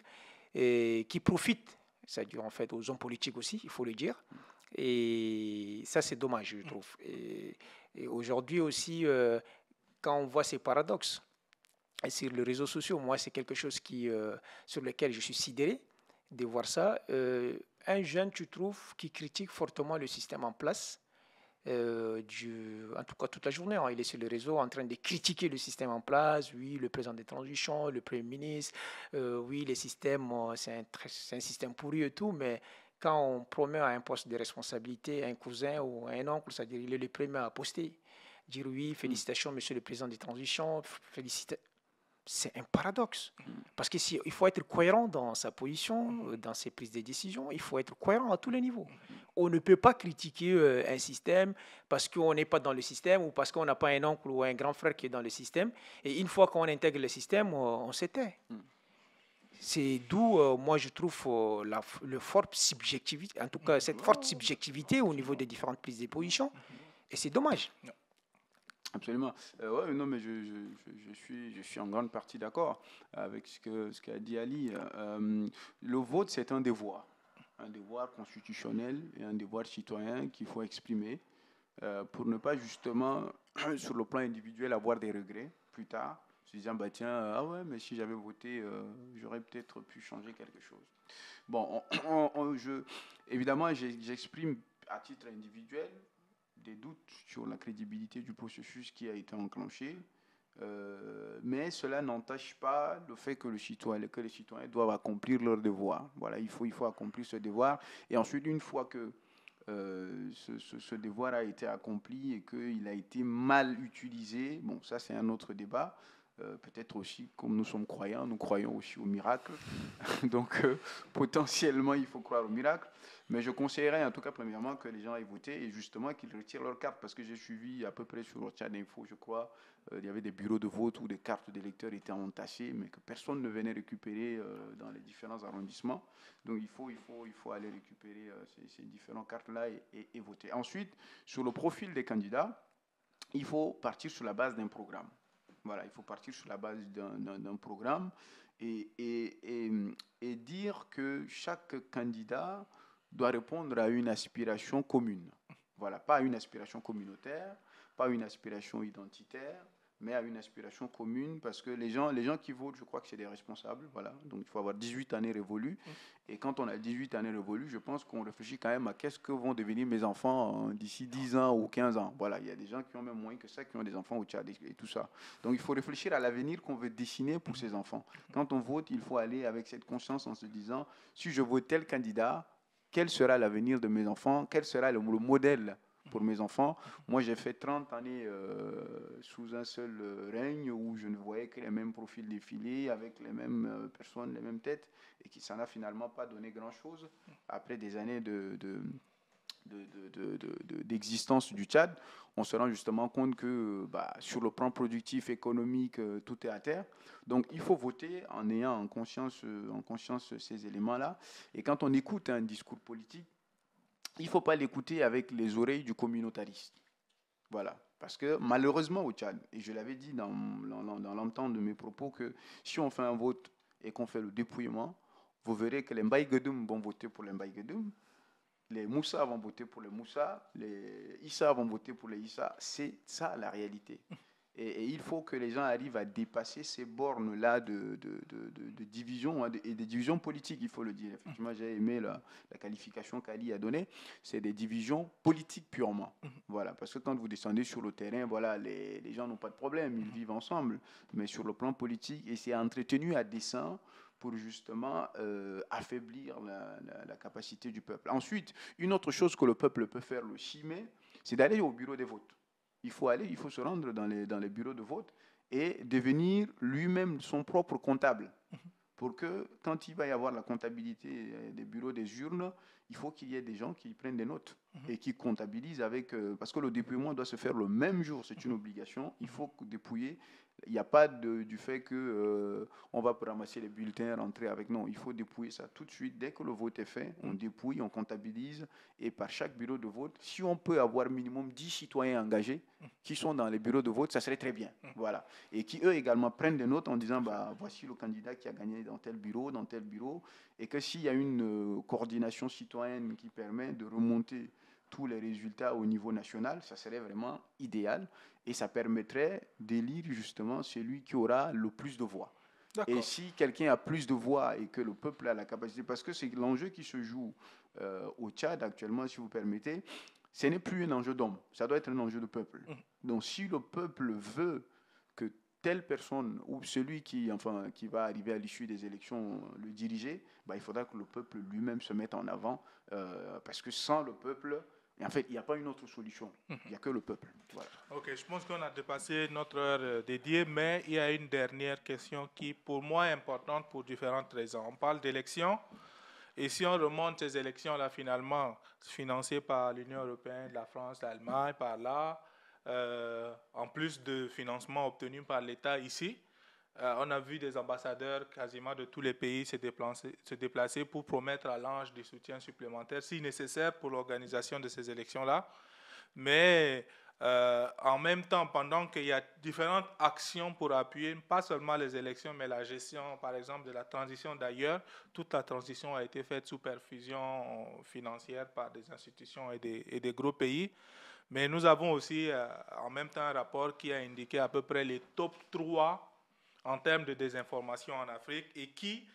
qui profite, c'est-à-dire en fait aux hommes politiques aussi, il faut le dire. Et ça, c'est dommage, je trouve. Et aujourd'hui aussi, quand on voit ces paradoxes sur les réseaux sociaux, moi, c'est quelque chose sur lequel je suis sidéré de voir ça. Un jeune, tu trouves, qui critique fortement le système en place, en tout cas toute la journée, il est sur les réseaux en train de critiquer le système en place. Oui, le président de transition, le premier ministre, oui, les systèmes, c'est un système pourri et tout, mais quand on promet à un poste de responsabilité un cousin ou un oncle, c'est-à-dire il est le premier à poster, dire oui, félicitations, monsieur le président de transition, félicitations. C'est un paradoxe. Parce qu'il faut être cohérent dans sa position, dans ses prises de décision. Il faut être cohérent à tous les niveaux. On ne peut pas critiquer un système parce qu'on n'est pas dans le système ou parce qu'on n'a pas un oncle ou un grand frère qui est dans le système. Et une fois qu'on intègre le système, on s'éteint. C'est d'où, moi, je trouve le forte subjectivité, en tout cas, cette forte subjectivité au niveau des différentes prises de position. Et c'est dommage. Absolument. Ouais, non, mais je suis en grande partie d'accord avec ce qu'a dit Ali. Le vote, c'est un devoir constitutionnel et un devoir citoyen qu'il faut exprimer pour ne pas justement, sur le plan individuel, avoir des regrets plus tard, se disant, bah tiens, ah ouais, mais si j'avais voté, j'aurais peut-être pu changer quelque chose. Bon, évidemment, j'exprime à titre individuel des doutes sur la crédibilité du processus qui a été enclenché, mais cela n'entache pas le fait que les citoyens doivent accomplir leur devoir. Voilà, il faut accomplir ce devoir, et ensuite, une fois que ce devoir a été accompli et qu'il a été mal utilisé, bon, ça c'est un autre débat, Peut-être aussi, comme nous sommes croyants, nous croyons aussi au miracle. Donc, potentiellement, il faut croire au miracle. Mais je conseillerais, en tout cas, premièrement, que les gens aillent voter et justement qu'ils retirent leur carte. Parce que j'ai suivi à peu près sur le chat d'info, je crois, il y avait des bureaux de vote où des cartes d'électeurs étaient entassées, mais que personne ne venait récupérer dans les différents arrondissements. Donc, il faut aller récupérer ces différentes cartes-là et voter. Ensuite, sur le profil des candidats, il faut partir sur la base d'un programme. Voilà, il faut partir sur la base d'un programme et dire que chaque candidat doit répondre à une aspiration commune. Voilà, pas une aspiration communautaire, pas une aspiration identitaire, mais à une aspiration commune, parce que les gens qui votent, je crois que c'est des responsables, voilà, donc il faut avoir 18 années révolues, et quand on a 18 années révolues, je pense qu'on réfléchit quand même à qu'est-ce que vont devenir mes enfants d'ici 10 ans ou 15 ans, voilà, il y a des gens qui ont même moins que ça, qui ont des enfants au Tchad et tout ça, donc il faut réfléchir à l'avenir qu'on veut dessiner pour ces enfants. Quand on vote, il faut aller avec cette conscience en se disant, si je vote tel candidat, quel sera l'avenir de mes enfants, quel sera le modèle pour mes enfants. Moi, j'ai fait 30 années sous un seul règne où je ne voyais que les mêmes profils défiler avec les mêmes personnes, les mêmes têtes, et qui ça n'a finalement pas donné grand-chose. Après des années d'existence du Tchad, on se rend justement compte que sur le plan productif, économique, tout est à terre. Donc il faut voter en ayant en conscience ces éléments-là. Et quand on écoute un discours politique, il ne faut pas l'écouter avec les oreilles du communautariste. Voilà. Parce que malheureusement au Tchad, et je l'avais dit dans l'entente de mes propos, que si on fait un vote et qu'on fait le dépouillement, vous verrez que les Mbaïgedoum vont voter pour les Mbaïgedoum, les Moussa vont voter pour les Moussa, les Issa vont voter pour les Issa. C'est ça la réalité. Et il faut que les gens arrivent à dépasser ces bornes-là de division, et des divisions politiques, il faut le dire. Effectivement, j'ai aimé la qualification qu'Ali a donnée. C'est des divisions politiques purement. Voilà, parce que quand vous descendez sur le terrain, voilà, les gens n'ont pas de problème, ils vivent ensemble. Mais sur le plan politique, et c'est entretenu à dessein pour justement affaiblir la capacité du peuple. Ensuite, une autre chose que le peuple peut faire le 6 mai, c'est d'aller au bureau des votes. Il faut se rendre dans les bureaux de vote et devenir lui-même son propre comptable. Pour que, quand il va y avoir la comptabilité des bureaux des urnes, il faut qu'il y ait des gens qui prennent des notes et qui comptabilisent avec... parce que le dépouillement doit se faire le même jour, c'est une obligation. Il faut dépouiller. Il n'y a pas du fait qu'on va ramasser les bulletins, rentrer avec... Non, il faut dépouiller ça tout de suite. Dès que le vote est fait, on dépouille, on comptabilise. Et par chaque bureau de vote, si on peut avoir minimum 10 citoyens engagés qui sont dans les bureaux de vote, ça serait très bien. Voilà. Et qui, eux, également prennent des notes en disant, voici le candidat qui a gagné dans tel bureau. Et que s'il y a une coordination citoyenne qui permet de remonter tous les résultats au niveau national, ça serait vraiment idéal. Et ça permettrait d'élire justement celui qui aura le plus de voix. Et si quelqu'un a plus de voix et que le peuple a la capacité, parce que c'est l'enjeu qui se joue au Tchad actuellement, si vous permettez, ce n'est plus un enjeu d'homme, ça doit être un enjeu de peuple. Donc si le peuple veut que telle personne ou celui qui va arriver à l'issue des élections le diriger, il faudra que le peuple lui-même se mette en avant, parce que sans le peuple, et en fait, il n'y a pas une autre solution. Il n'y a que le peuple. Voilà. Ok, je pense qu'on a dépassé notre heure dédiée, mais il y a une dernière question qui, pour moi, est importante pour différentes raisons. On parle d'élections, et si on remonte ces élections-là, finalement, financées par l'Union européenne, la France, l'Allemagne, par là, en plus de financement obtenu par l'État ici, on a vu des ambassadeurs quasiment de tous les pays se déplacer pour promettre à l'ange des soutiens supplémentaires, si nécessaire, pour l'organisation de ces élections-là. Mais en même temps, pendant qu'il y a différentes actions pour appuyer, pas seulement les élections, mais la gestion, par exemple, de la transition d'ailleurs, toute la transition a été faite sous perfusion financière par des institutions et des gros pays. Mais nous avons aussi en même temps un rapport qui a indiqué à peu près les top 3 en termes de désinformation en Afrique et qui,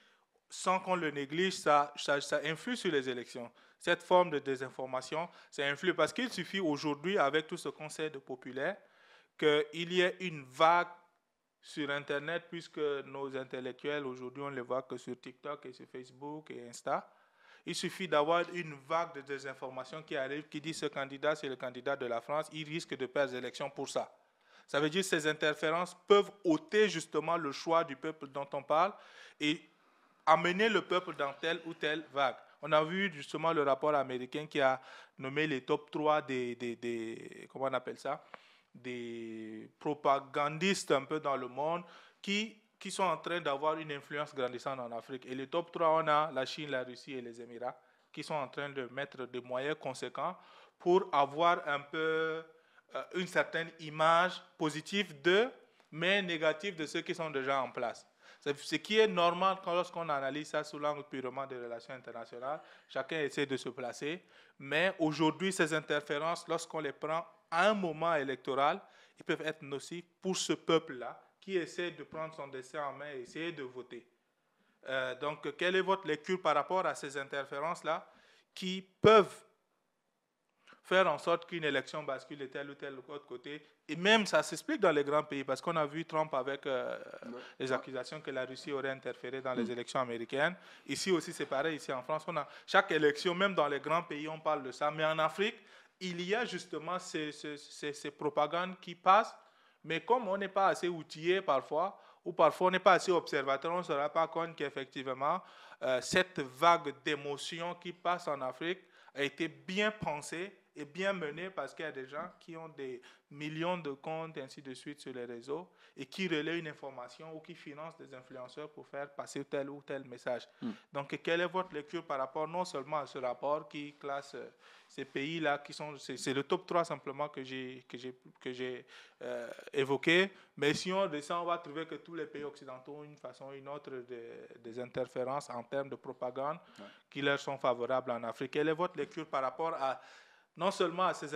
sans qu'on le néglige, ça influe sur les élections. Cette forme de désinformation, ça influe parce qu'il suffit aujourd'hui, avec tout ce qu'on sait de populaire, qu'il y ait une vague sur Internet, puisque nos intellectuels, aujourd'hui, on ne les voit que sur TikTok et sur Facebook et Insta. Il suffit d'avoir une vague de désinformation qui arrive, qui dit ce candidat, c'est le candidat de la France, il risque de perdre les élections pour ça. Ça veut dire que ces interférences peuvent ôter justement le choix du peuple dont on parle et amener le peuple dans telle ou telle vague. On a vu justement le rapport américain qui a nommé les top 3 comment on appelle ça, des propagandistes un peu dans le monde qui sont en train d'avoir une influence grandissante en Afrique. Et les top 3, on a la Chine, la Russie et les Émirats qui sont en train de mettre des moyens conséquents pour avoir un peu une certaine image positive d'eux, mais négative de ceux qui sont déjà en place. Ce qui est normal lorsqu'on analyse ça sous l'angle purement des relations internationales. Chacun essaie de se placer. Mais aujourd'hui, ces interférences, lorsqu'on les prend à un moment électoral, ils peuvent être nocifs pour ce peuple-là qui essaie de prendre son destin en main et essayer de voter. Donc, quelle est votre lecture par rapport à ces interférences-là qui peuvent faire en sorte qu'une élection bascule de tel ou tel autre côté? Et même ça s'explique dans les grands pays, parce qu'on a vu Trump avec les accusations que la Russie aurait interféré dans les élections américaines. Ici aussi, c'est pareil. Ici en France, chaque élection, même dans les grands pays, on parle de ça. Mais en Afrique, il y a justement ces propagandes qui passent. Mais comme on n'est pas assez outillé parfois, ou parfois on n'est pas assez observateur, on ne se rend pas compte qu'effectivement, cette vague d'émotions qui passe en Afrique a été bien pensée et bien menée parce qu'il y a des gens qui ont des millions de comptes et ainsi de suite sur les réseaux et qui relaient une information ou qui financent des influenceurs pour faire passer tel ou tel message. Donc, quelle est votre lecture par rapport non seulement à ce rapport qui classe ces pays-là qui sont... C'est le top 3 simplement que j'ai évoqué, mais si on descend, on va trouver que tous les pays occidentaux ont une façon ou une autre des interférences en termes de propagande qui leur sont favorables en Afrique. Quelle est votre lecture par rapport à non seulement à ces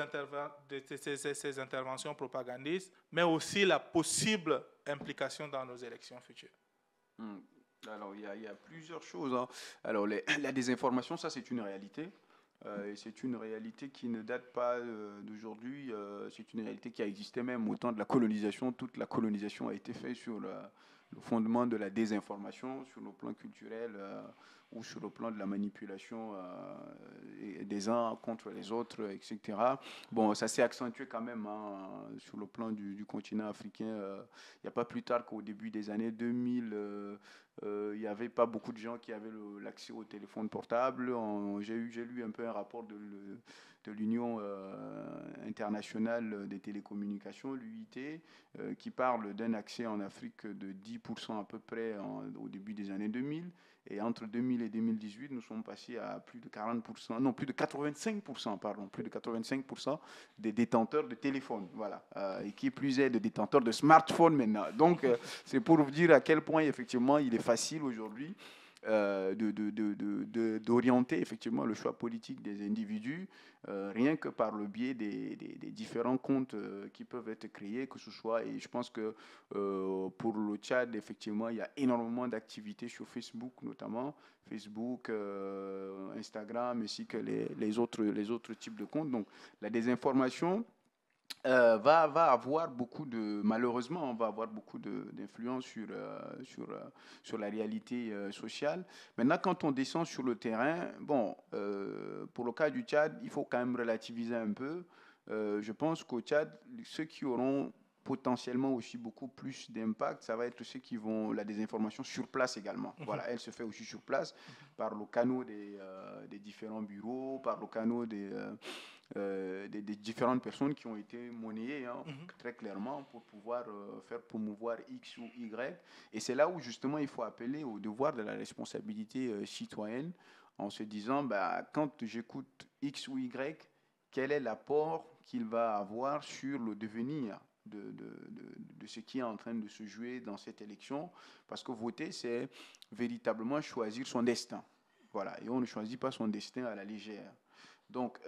interventions propagandistes, mais aussi la possible implication dans nos élections futures? Alors, il y a plusieurs choses, hein. Alors, la désinformation, ça, c'est une réalité. Et c'est une réalité qui ne date pas d'aujourd'hui. C'est une réalité qui a existé même au temps de la colonisation. Toute la colonisation a été faite sur le fondement de la désinformation, sur le plan culturel ou sur le plan de la manipulation des uns contre les autres, etc. Bon, ça s'est accentué quand même hein, sur le plan du continent africain. Il n'y a pas plus tard qu'au début des années 2000, il n'y avait pas beaucoup de gens qui avaient l'accès au téléphone portable. J'ai lu un peu un rapport de l'Union internationale des télécommunications, l'UIT, qui parle d'un accès en Afrique de 10% à peu près au début des années 2000. Et entre 2000 et 2018, nous sommes passés à plus de 40%, non, plus de 85%, pardon, plus de 85% des détenteurs de téléphones, voilà, et qui plus est de détenteurs de smartphones maintenant. Donc, c'est pour vous dire à quel point, effectivement, il est facile aujourd'hui d'orienter effectivement le choix politique des individus rien que par le biais des différents comptes qui peuvent être créés, que ce soit, et je pense que pour le Tchad, effectivement, il y a énormément d'activités sur Facebook notamment, Facebook, Instagram, ainsi que les autres types de comptes. Donc la désinformation va avoir malheureusement, on va avoir beaucoup d'influence sur la réalité sociale. Maintenant, quand on descend sur le terrain, bon, pour le cas du Tchad, il faut quand même relativiser un peu. Je pense qu'au Tchad, ceux qui auront potentiellement aussi beaucoup plus d'impact, ça va être ceux qui vont la désinformation sur place également. Voilà, elle se fait aussi sur place par le canal des différents bureaux, par le canal des différentes personnes qui ont été monnayées très clairement pour pouvoir faire promouvoir X ou Y. Et c'est là où justement il faut appeler au devoir de la responsabilité citoyenne en se disant, quand j'écoute X ou Y, quel est l'apport qu'il va avoir sur le devenir de ce qui est en train de se jouer dans cette élection, parce que voter, c'est véritablement choisir son destin. Voilà, et on ne choisit pas son destin à la légère. Donc,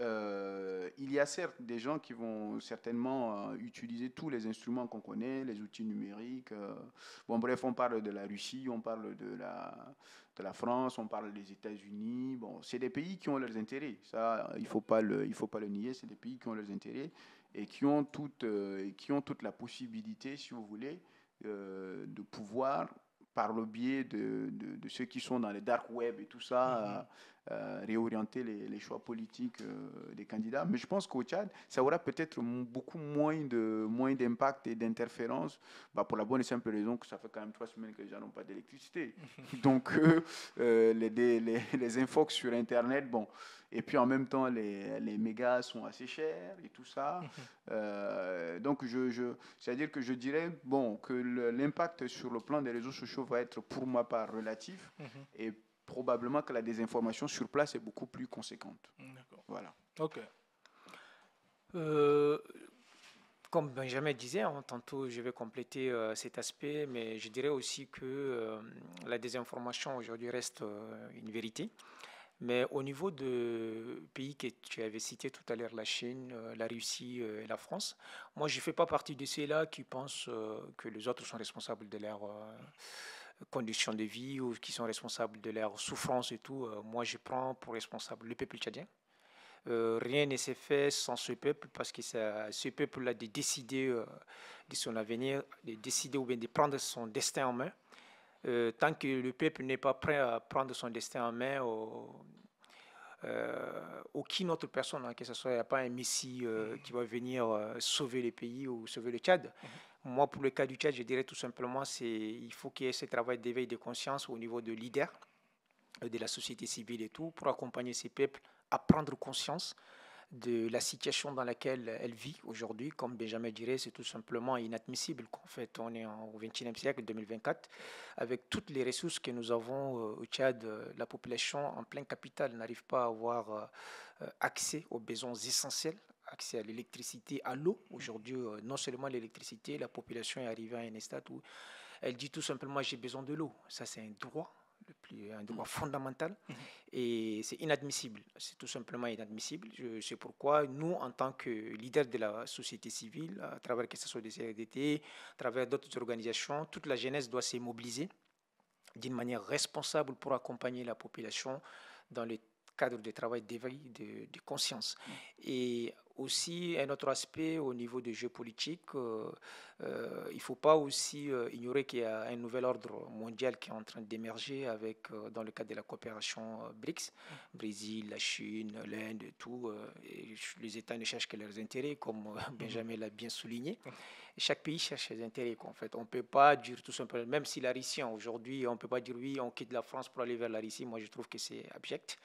il y a certes des gens qui vont certainement utiliser tous les instruments qu'on connaît, les outils numériques. Bon, bref, on parle de la Russie, on parle de la France, on parle des États-Unis. Bon, c'est des pays qui ont leurs intérêts. Ça, il faut pas le nier. C'est des pays qui ont leurs intérêts et qui ont toute la possibilité, si vous voulez, de pouvoir, par le biais de ceux qui sont dans les dark web et tout ça, réorienter les choix politiques des candidats. Mais je pense qu'au Tchad, ça aura peut-être beaucoup moins d'impact et d'interférence, pour la bonne et simple raison que ça fait quand même 3 semaines que les gens n'ont pas d'électricité. Donc, les infox sur Internet, bon. Et puis en même temps, les mégas sont assez chers et tout ça. Donc, c'est-à-dire que je dirais que l'impact sur le plan des réseaux sociaux va être pour ma part relatif. Et probablement que la désinformation sur place est beaucoup plus conséquente. D'accord. Voilà. OK. Comme Benjamin disait, tantôt je vais compléter cet aspect, mais je dirais aussi que la désinformation aujourd'hui reste une vérité. Mais au niveau de pays que tu avais cités tout à l'heure, la Chine, la Russie et la France, moi je ne fais pas partie de ceux-là qui pensent que les autres sont responsables de leurs conditions de vie ou qui sont responsables de leurs souffrances et tout. Moi je prends pour responsable le peuple tchadien. Rien ne s'est fait sans ce peuple parce que ce peuple a décidé de son avenir, de décider ou bien de prendre son destin en main. Tant que le peuple n'est pas prêt à prendre son destin en main, aucune autre personne, que ce soit, il n'y a pas un messie qui va venir sauver le pays ou sauver le Tchad. Moi, pour le cas du Tchad, je dirais tout simplement il faut qu'il y ait ce travail d'éveil de conscience au niveau de leaders, de la société civile et tout, pour accompagner ces peuples à prendre conscience de la situation dans laquelle elle vit aujourd'hui. Comme Benjamin dirait, c'est tout simplement inadmissible qu'en fait on est au XXIe siècle, 2024, avec toutes les ressources que nous avons au Tchad, la population en plein capital n'arrive pas à avoir accès aux besoins essentiels, accès à l'électricité, à l'eau. Aujourd'hui, non seulement l'électricité, la population est arrivée à un stade où elle dit tout simplement j'ai besoin de l'eau. Ça, c'est un droit. Un droit fondamental et c'est inadmissible, c'est tout simplement inadmissible. C'est pourquoi nous, en tant que leaders de la société civile, à travers que ce soit des CRDT, à travers d'autres organisations, toute la jeunesse doit se mobiliser d'une manière responsable pour accompagner la population dans le cadre de travail d'éveil de conscience. Et aussi, un autre aspect au niveau des jeux politiques, il ne faut pas aussi ignorer qu'il y a un nouvel ordre mondial qui est en train d'émerger avec, dans le cadre de la coopération BRICS, Brésil, la Chine, l'Inde et tout. Et les États ne cherchent que leurs intérêts, comme Benjamin l'a bien souligné. Et chaque pays cherche ses intérêts. En fait, on ne peut pas dire tout simplement, même si la Russie, aujourd'hui, on ne peut pas dire oui, on quitte la France pour aller vers la Russie. Moi, je trouve que c'est abject.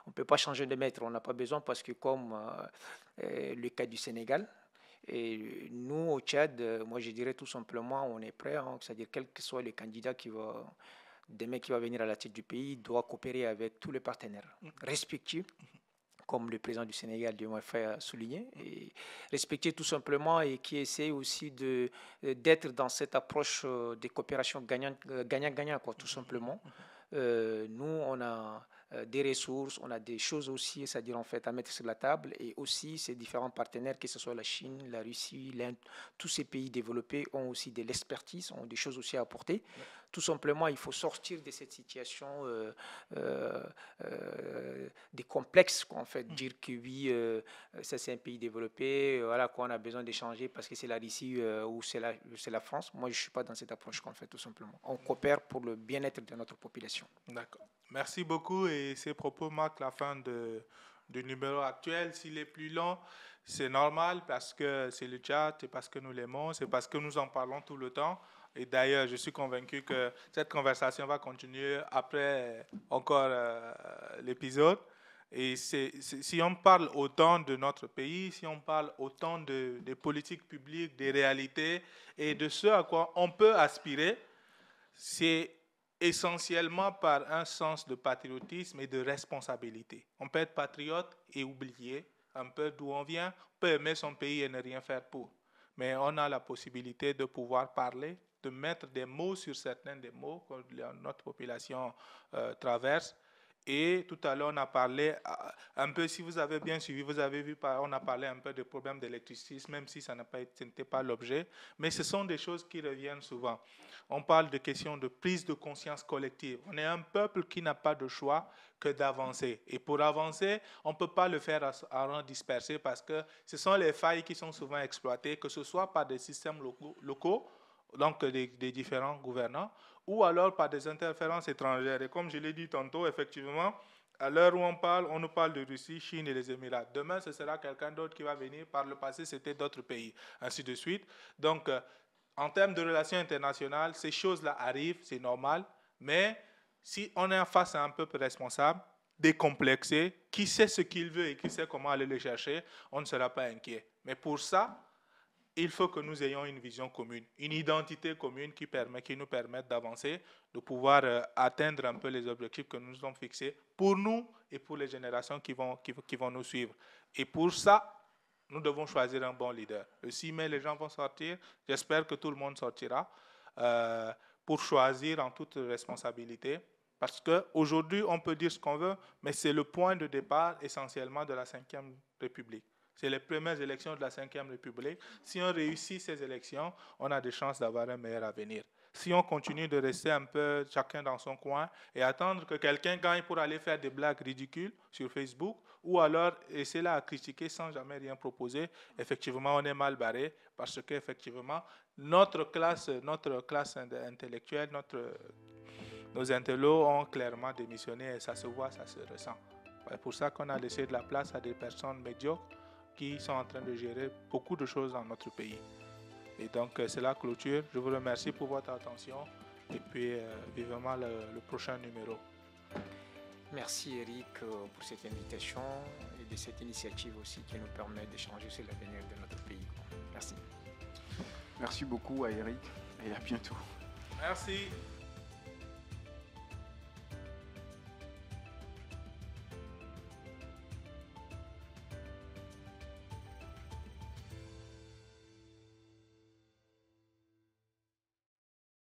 On ne peut pas changer de maître, on n'a pas besoin parce que comme le cas du Sénégal, et nous au Tchad, moi je dirais tout simplement on est prêt, c'est-à-dire quel que soit le candidat demain qui va venir à la tête du pays, doit coopérer avec tous les partenaires respectifs, comme le président du Sénégal, Diomaye a souligné, et respecter tout simplement et qui essaie aussi d'être dans cette approche de coopération gagnant-gagnant, tout simplement. Nous, on a des ressources, on a des choses aussi, c'est-à-dire en fait à mettre sur la table, et aussi ces différents partenaires, que ce soit la Chine, la Russie, l'Inde, tous ces pays développés ont aussi de l'expertise, ont des choses aussi à apporter. Ouais. Tout simplement, il faut sortir de cette situation des complexes, en fait, dire que oui, ça c'est un pays développé, voilà quoi, on a besoin d'échanger parce que c'est la Russie ou c'est la France. Moi, je ne suis pas dans cette approche qu'on fait, tout simplement. On coopère pour le bien-être de notre population. D'accord. Merci beaucoup et ces propos marquent la fin du numéro actuel. S'il est plus long, c'est normal parce que c'est le Tchad, c'est parce que nous l'aimons, c'est parce que nous en parlons tout le temps. Et d'ailleurs, je suis convaincu que cette conversation va continuer après encore l'épisode. Et si on parle autant de notre pays, si on parle autant des politiques publiques, des réalités et de ce à quoi on peut aspirer, c'est essentiellement par un sens de patriotisme et de responsabilité. On peut être patriote et oublier un peu d'où on vient, on peut aimer son pays et ne rien faire pour. Mais on a la possibilité de pouvoir parler, de mettre des mots sur certains des mots que notre population traverse. Et tout à l'heure, on a parlé un peu, si vous avez bien suivi, vous avez vu, on a parlé un peu des problèmes d'électricité, même si ce n'était pas l'objet. Mais ce sont des choses qui reviennent souvent. On parle de questions de prise de conscience collective. On est un peuple qui n'a pas de choix que d'avancer. Et pour avancer, on ne peut pas le faire à rang dispersé parce que ce sont les failles qui sont souvent exploitées, que ce soit par des systèmes locaux, donc des différents gouvernants, ou alors par des interférences étrangères. Et comme je l'ai dit tantôt, effectivement, À l'heure où on nous parle de Russie, Chine et les Émirats. Demain, ce sera quelqu'un d'autre qui va venir. Par le passé, c'était d'autres pays, ainsi de suite. Donc, en termes de relations internationales, ces choses-là arrivent, c'est normal. Mais si on est face à un peuple responsable, décomplexé, qui sait ce qu'il veut et qui sait comment aller le chercher, on ne sera pas inquiet. Mais pour ça, il faut que nous ayons une vision commune, une identité commune qui nous permette d'avancer, de pouvoir atteindre un peu les objectifs que nous nous sommes fixés pour nous et pour les générations qui vont nous suivre. Et pour ça, nous devons choisir un bon leader. Le 6 mai, les gens vont sortir. J'espère que tout le monde sortira pour choisir en toute responsabilité. Parce qu'aujourd'hui, on peut dire ce qu'on veut, mais c'est le point de départ essentiellement de la Ve République. C'est les premières élections de la Ve République. Si on réussit ces élections, on a des chances d'avoir un meilleur avenir. Si on continue de rester un peu chacun dans son coin et attendre que quelqu'un gagne pour aller faire des blagues ridicules sur Facebook, ou alors essayer là à critiquer sans jamais rien proposer, effectivement, on est mal barré parce qu'effectivement, notre classe intellectuelle, nos intellos ont clairement démissionné et ça se voit, ça se ressent. C'est pour ça qu'on a laissé de la place à des personnes médiocres qui sont en train de gérer beaucoup de choses dans notre pays. Et donc, c'est la clôture. Je vous remercie pour votre attention et puis vivement le prochain numéro. Merci Eric pour cette invitation et de cette initiative aussi qui nous permet d'échanger sur l'avenir de notre pays. Merci. Merci beaucoup à Eric et à bientôt. Merci.